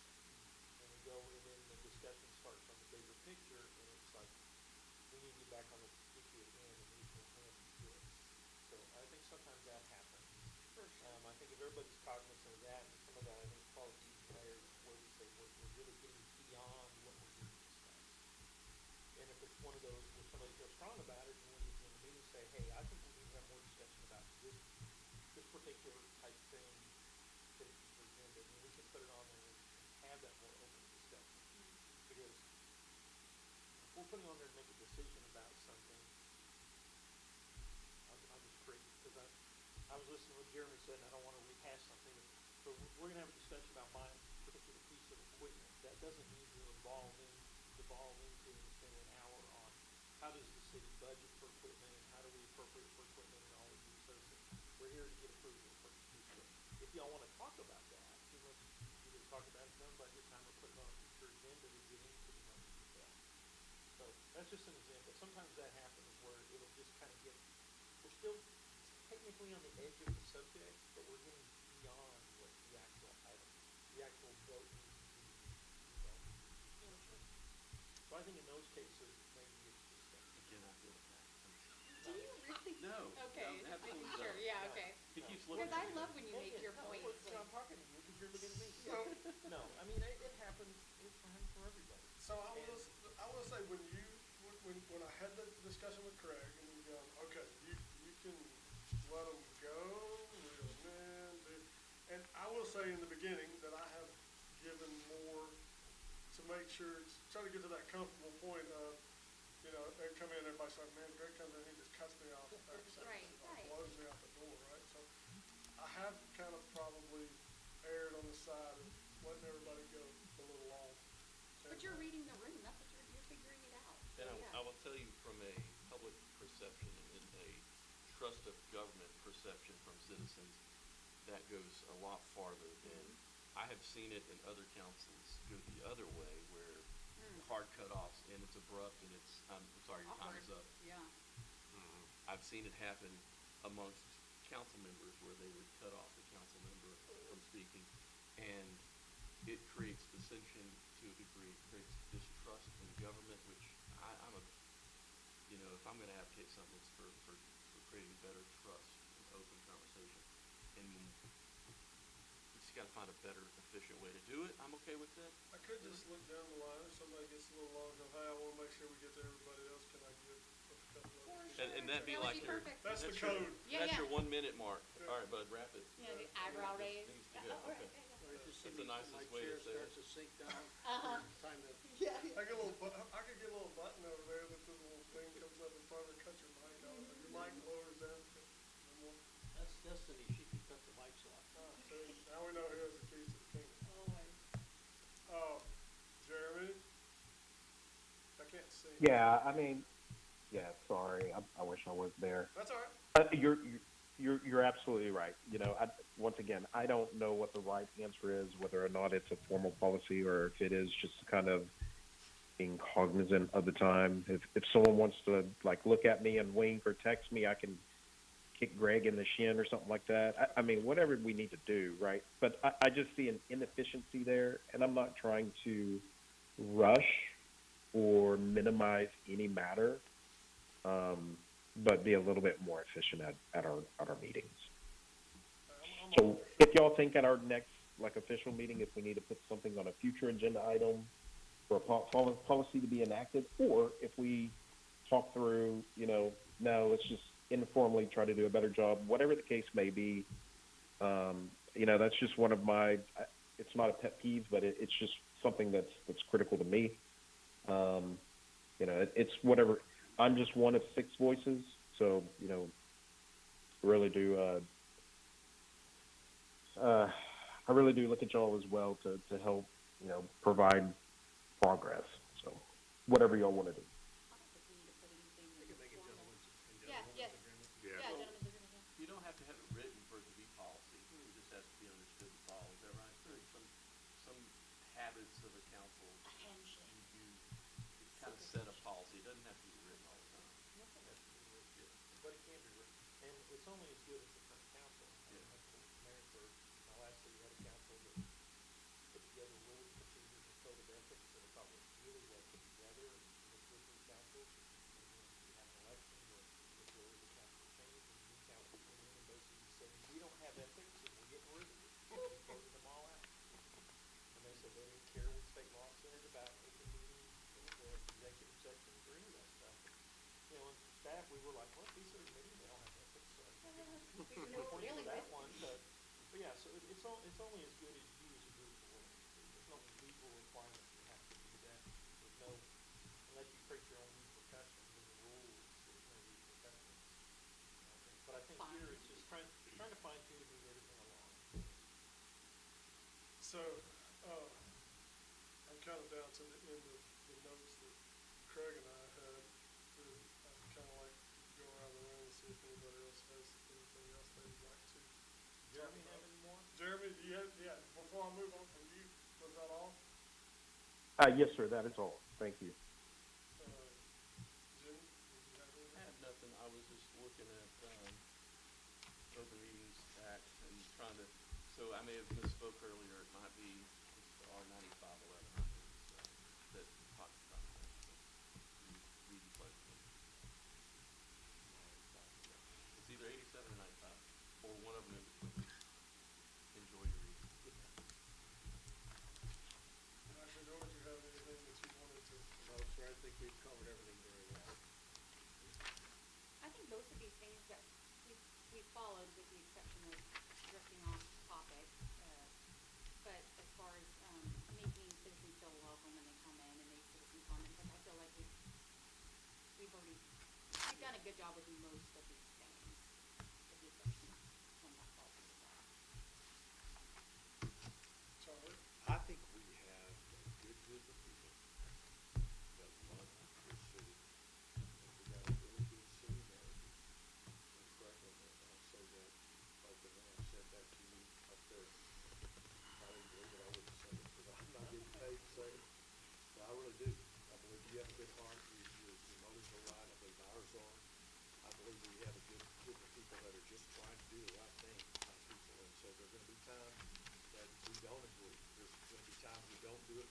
And we go, and then the discussion starts on the bigger picture, and it's like, we need to get back on the issue at hand, and the issue at hand is this. So I think sometimes that happens. For sure. I think if everybody's cognizant of that, and some of that, I think, falls into layers where we say we're really getting beyond what we're going to discuss. And if it's one of those where somebody feels strong about it, and when you in the meeting say, hey, I think we need to have more discussion about this particular type thing for the future agenda, and we can put it on there and have that more open discussion. Because if we're putting on there to make a decision about something, I'm just crazy, because I was listening to what Jeremy said, and I don't want to rehash something, but we're going to have a discussion about my particular piece of equipment. That doesn't need to devolve into and spend an hour on how does the city budget for equipment, and how do we appropriate for equipment, and all of these services. We're here to get approval for future. If y'all want to talk about that, then let's either talk about it during budget time or put it on a future agenda to get into the most detail. So that's just an example. Sometimes that happens where it'll just kind of we're still technically on the edge of the subject, but we're getting beyond what the actual item, the actual vote needs to be resolved. So I think in those cases, maybe it's just that. Again, I feel that. Do you really? No. Okay, I'm just absolutely making sure, not. yeah, okay. He keeps looking Because at I me. love when you make your points. So I'm talking to you because you're looking at me. No, I mean, it happens, it's fine for everybody. So I will say, when I had the discussion with Craig, and we go, okay, you can let them go, we'll amend it. And I will say in the beginning that I have given more to make sure, try to get to that comfortable point of, they come in, everybody's like, man, Greg comes in, he just cuts me off. Right. Blows me out the door, right? So I have kind of probably erred on the side of letting everybody go a little long. But you're reading the room, that's what you're figuring it out. And So, yeah. I will tell you from a public perception and a trust of government perception from citizens, that goes a lot farther than, I have seen it in other councils go the other way, where hard cutoffs, and it's abrupt, and it's, I'm sorry, your time is up. Yeah. I've seen it happen amongst council members where they would cut off the council member from speaking, and it creates dissension to a degree, it creates distrust in government, which I'm a, you know, if I'm gonna advocate something, it's for creating better trust and open conversation. And we just gotta find a better, efficient way to do it. I'm okay with that. I could just look down the line, if somebody gets a little long, go, hey, I wanna make sure we get to everybody else, can I give a couple of? And that'd be That would like be your, perfect. That's the your, code. Yeah, that's yeah. your 1 minute mark. All right, bud, wrap it. You know, the eyebrow raise. Needs to Oh, go, all right, okay. there you go. Or you just see That's the me, nicest my way to chair say it. starts to sink down. Uh-huh. Time to, I get a little I could get a little button over there that the little thing comes up in front of it, cut your mic off, your mic lowers down. No more. that's Destiny, she can cut the lights off. See, now we know who has the keys to the kingdom. Always. Jeremy? I can't see. Yeah, I mean, yeah, sorry, I wish I was there. That's all right. You're absolutely right. You know, once again, I don't know what the right answer is, whether or not it's a formal policy or if it is just kind of being cognizant of the time. If someone wants to like look at me and wink or text me, I can kick Greg in the shin or something like that. I mean, whatever we need to do, right? But I just see an inefficiency there, and I'm not trying to rush or minimize any matter. But be a little bit more efficient at our meetings. So if y'all think at our next like official meeting, if we need to put something on a future agenda item for a policy to be enacted, or if we talk through, you know, no, let's just informally try to do a better job, whatever the case may be, you know, that's just one of my, it's not a pet peeve, but it's just something that's critical to me. You know, it's whatever. I'm just one of 6 voices, so you know, really do. I really do look at y'all as well to help, you know, provide progress. So, whatever y'all want to do. I don't think we need to put anything We can make it formal. gentlemen's Yeah, yes. agreement. Yeah. Yeah, gentlemen's agreement, yeah. You don't have to have it written for it to be policy. It just has to be understood and followed. Is that right? Or some habits of a council, A handshake. you kind of set a policy. It doesn't have to be written all the time. It has to be written, but it can be written, and it's only as good as the current council. Yeah. I told Mary for my last city, had a council that put together rules, procedures, and code of ethics that I thought was really well put together, and it's with new councils. And then we had an election where there was a council change, and the new council came in and basically said, we don't have ethics, and we're getting rid of it. And we voted them all out. And they said they didn't care what state law said about open meetings, or executive sessions, or any of that stuff. You know, and staff, we were like, well, these are meetings, they don't have ethics, so. There's no Point really for that with- one, but yeah, so it's only as good as you as a group of women. There's no legal requirement you have to do that. There's no, unless you create your own repercussions in the rules, there's no repercussions. But I think here it's just trying to fine tune to move everything along. So, I'm kind of down to the end of the notes that Craig and I had. I'd kind of like to go around the room and see if anybody else has anything else they'd like to. Jeremy, have any more? Jeremy, do you have, yeah, before I move on from you, was that all? Yes, sir. That is all. Thank you. Jimmy, did you have I anything? have nothing. I was just looking at, Open Meetings Act and trying to, so I may have misspoke earlier. It might be R 9511, I think, that talks about that. Read and play. It's either 87 or 95, or one of them in between. Enjoy your reading. Dr. George, you have anything that you wanted to? No, sir, I think we've covered everything very well. I think most of these things that we followed, with the exception of drifting off topic. But as far as making citizens feel welcome when they come in and make citizen comments, like I feel like we've done a good job with most of these things, with the exception of when that falls into that. Charlie? I think we have a good group of people that love this city. And we got a really good city manager. And Craig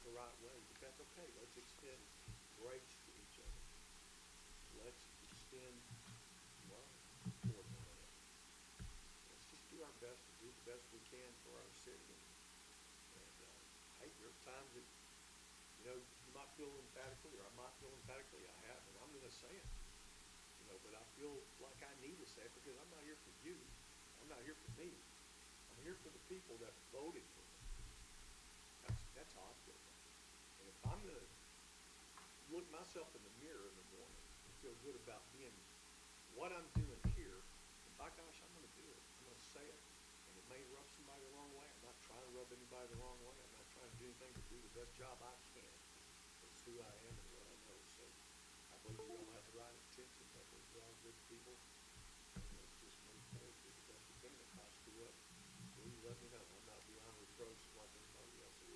the right way, but that's okay. Let's extend grace to each other. Let's extend love toward one another. Let's just do our best to do the best we can for our city. And hey, there are times that, you know, you might feel emphatically, or I might feel emphatically, I have, and I'm going to say it. You know, but I feel like I need to say it because I'm not here for you. I'm not here for me. I'm here for the people that voted for me. That's how I feel about it. And if I'm going to look myself in the mirror in the morning and feel good about being what I'm doing here, and by gosh, I'm going to do it. I'm going to say it, and it may rub somebody the wrong way. I'm not trying to rub anybody the wrong way. I'm not trying to do anything but do the best job I can. It's who I am and what I know. So I believe we all have the right intentions. I believe we're all good people. And let's just move forward, do the best we can. If I screw up, please let me know. I'm not beyond reproach like anybody else is.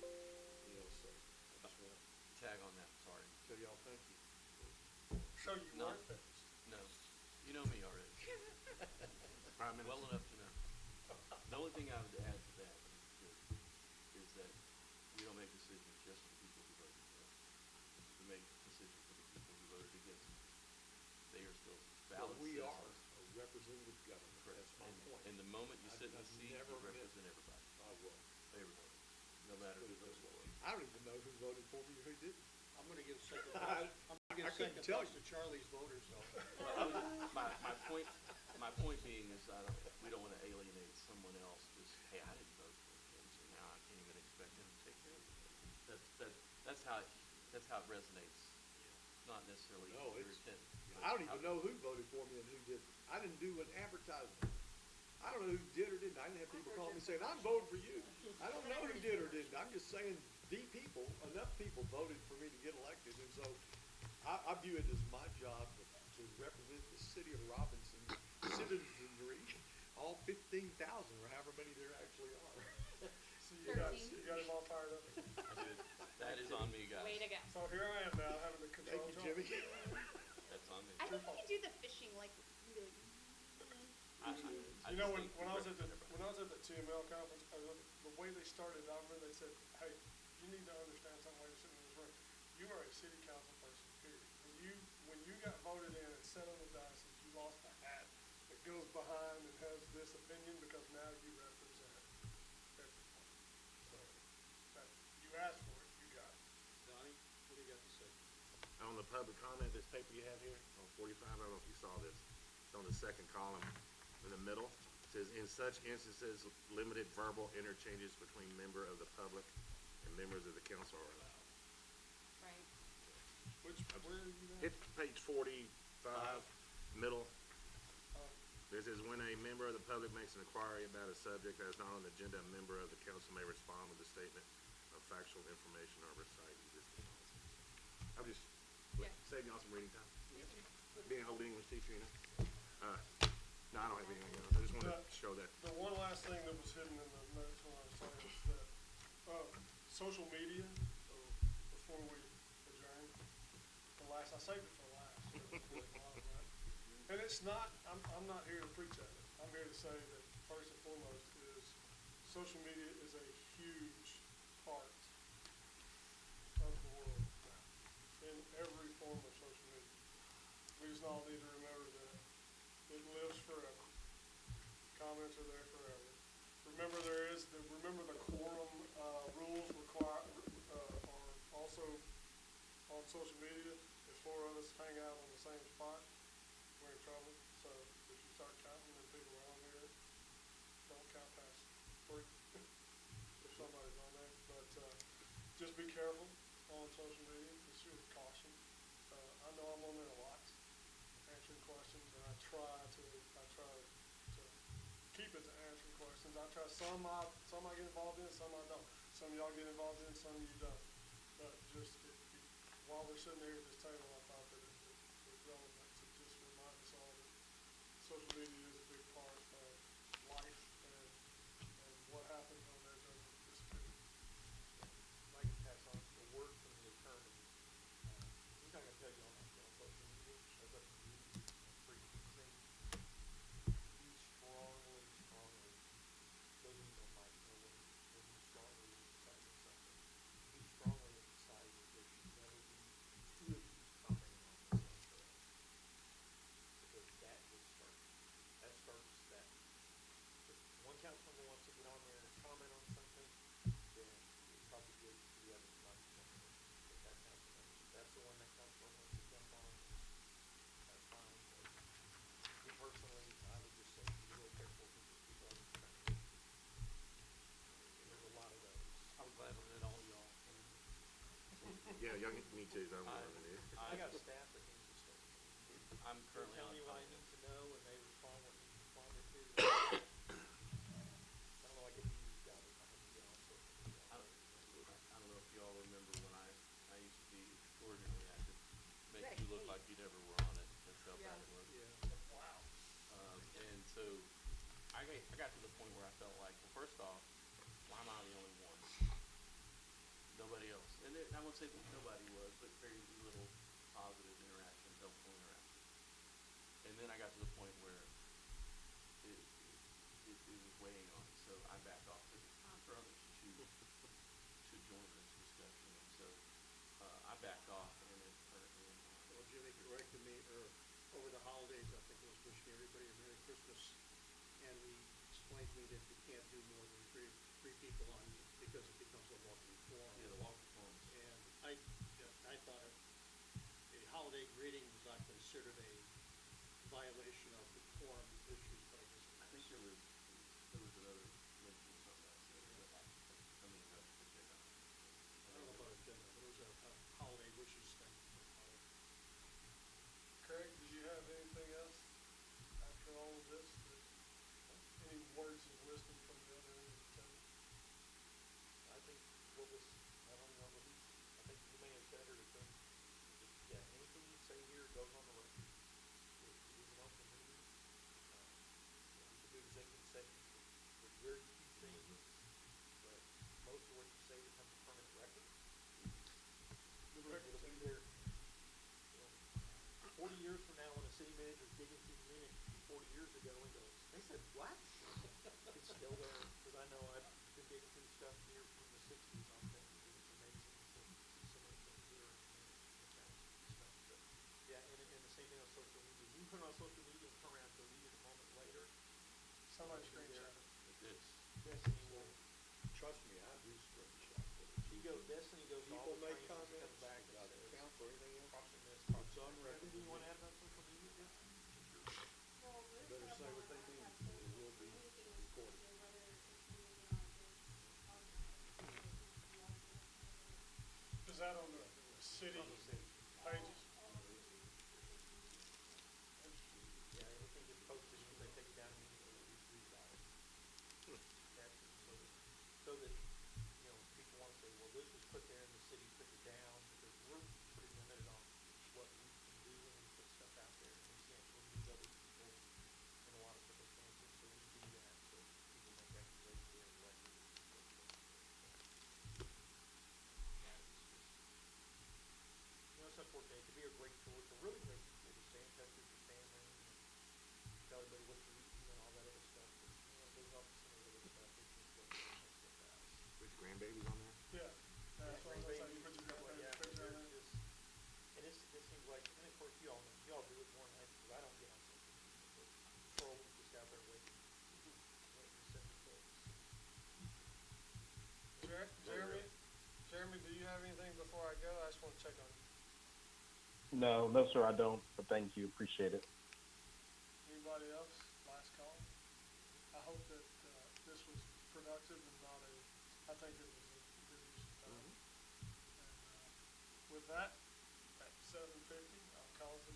You know, so I just want to Tag on that, sorry. tell y'all thank you. So you No. weren't finished. No, you know me already. 5 minutes. Well enough to know. The only thing I would add to that is that we don't make decisions just for the people who voted for us. We make decisions for the people who voted against us. They are still valid But we are citizens. a representative government. Correct. That's my point. And the moment you sit in the I've seat, you never been- represent everybody, I will. everybody, no matter who votes for you. I don't even know who voted for me or who didn't. I'm gonna give second I- thoughts, I'm gonna I give couldn't second tell thoughts you. to Charlie's voters though. Well, my point being is we don't wanna alienate someone else, just, hey, I didn't vote for him, so now I can't even expect him to take care of it. That's how it resonates, not necessarily No, your it's- intent. but I don't how- even know who voted for me and who didn't. I didn't do an advertisement. I don't know who did or didn't. I didn't have people call me saying, I'm voting for you. I don't know who did or didn't. I'm just saying the people, enough people voted for me to get elected. And so I view it as my job to represent the city of Robinson citizenry, all 15,000 or however many there actually are. So you got 13. him all fired up. Good. That is on me, guys. Way to go. So here I am now, having to control. Thank you, Jimmy. That's on me. I think we could do the fishing like really. I You know, just when think I was at the, everybody. when I was at the TML conference, the way they started, I remember they said, hey, you need to understand something while you're sitting in this room. You are a city council person, period. When you got voted in and sat on the diocese, you lost a hat that goes behind and has this opinion because now you represent everyone. So, that, you asked for it, you got it. Donnie, what do you got to say? On the public comment, this paper you have here, on 45, I don't know if you saw this. It's on the second column in the middle. It says, in such instances, limited verbal interchanges between member of the public and members of the council are allowed. Right. Where are you at? It's page 45, middle. This is when a member of the public makes an inquiry about a subject that is not on the agenda, a member of the council may respond with a statement of factual information or recite existing policies. I'm just Yeah. saving y'all some reading time. Being an old English teacher, you know. No, I don't have anything else. I just wanted to show that. The one last thing that was hidden in the notes when I was saying is that, social media, before we adjourn, I saved it for last. So it's really a lot of that. And it's not, I'm not here to preach at it. I'm here to say that first and foremost is social media is a huge part of the world now, in every form of social media. We just all need to remember that it lives forever. Comments are there forever. Remember remember the quorum, rules are also on social media. If 4 of us hang out on the same spot, we're in trouble. So if you start counting and people are on here, don't count past 3 if somebody's on there. But, just be careful on social media. Just use caution. I know I'm on there a lot, answering questions, and I try to keep it to answering questions. I try, some I get involved in, some I don't. Some of y'all get involved in, some you don't. But just, while we're sitting here at this table, I thought that it's relevant to just remind us all that social media is a big part of life, and what happens on there doesn't disappear. I'd like to pass on the word from the attorney. He's not gonna tell you all that on social media, that's up to you, frequency. He strongly, doesn't even know Mike, when he strongly decided something. He strongly young, me too, I'm one of it. I got staff that needs to start. I'm They currently tell on me what I content. need to know, and they respond what needs responded to. I don't know, like if you use Yahoo, I mean, you get on social media. I don't know if y'all remember when I used to be extraordinarily active, make you look like you never were on it, that's how bad it was. Yeah. Wow. And so I got to the point where I felt like, well, first off, why am I the only one? Nobody else. And I won't say that nobody was, but very little positive interaction, helpful interaction. And then I got to the point where it was weighing on me, so I backed off. It was time for others to join this discussion. And so I backed off and then currently am on. Well, Jimmy corrected me, or over the holidays, I think it was wishing everybody a Merry Christmas. And he explained to me that you can't do more than three people on, because it becomes a walking forum. Yeah, the walk of forms. And I thought a holiday greeting was not considered a violation of the quorum issues, but I guess it I think there was another mention of something else there, but I mean, that's the agenda. I don't know about agenda, but it was a holiday wishes thing. Craig, do you have anything else after all of this? Any words of wisdom from the other end of the table? I think what was, I don't know what he, I think you may have said it, or think, yeah, anything you say here goes on the record. It is an open meeting. We can do executive sessions for very few things, but most of what you say becomes a permanent record. It'll be there, 40 years from now, when a city manager is digging through minutes 40 years ago and goes, they said what? It's still there, because I know I've been digging through stuff here from the 60s on things, and it's amazing to see so many things here in minutes and accounts and stuff. But yeah, and the same thing on social media. You can put it on social media and turn around and delete it a moment later. Somebody It'll be screenshot there. it. It's, Destiny will, Trust me, I do screenshot it. Destiny goes to all People the make trainings and comments comes back and about says, the council or anything else. crossing this, It's crossing on that. record. Anything you want to add about social media, Jeff? Better say what they mean, it will be recorded. Is that on the city pages? Yeah, anything gets posted, and they take it down immediately, we read about it. That's so that, you know, people want to say, well, this was put there and the city took it down, because we're pretty limited on what we can do when we put stuff out there, and we can't remove other people in a lot of circumstances, so we do that, so people make accusations there, like. You know, it's unfortunate. It could be a great tool. It's a really great tool to stay in touch with your family and tell everybody what you're eating and all that other stuff. But, you know, it goes off to some of the other stuff. It's just what makes it fast. Which grandbabies on there? Yeah. That's what I was saying, you put your Yeah, picture on there's there. just, and it seems like, and of course you all know, you all do it more than I do, because I don't get on social media, but trolls just out there waiting to send me quotes. Jeremy, do you have anything before I go? I just want to check on you. No, sir, I don't. But thank you. Appreciate it. Anybody else? Last call. I hope that this was productive and not I think it was a good use of time. And with that, at 7:50, I'll call the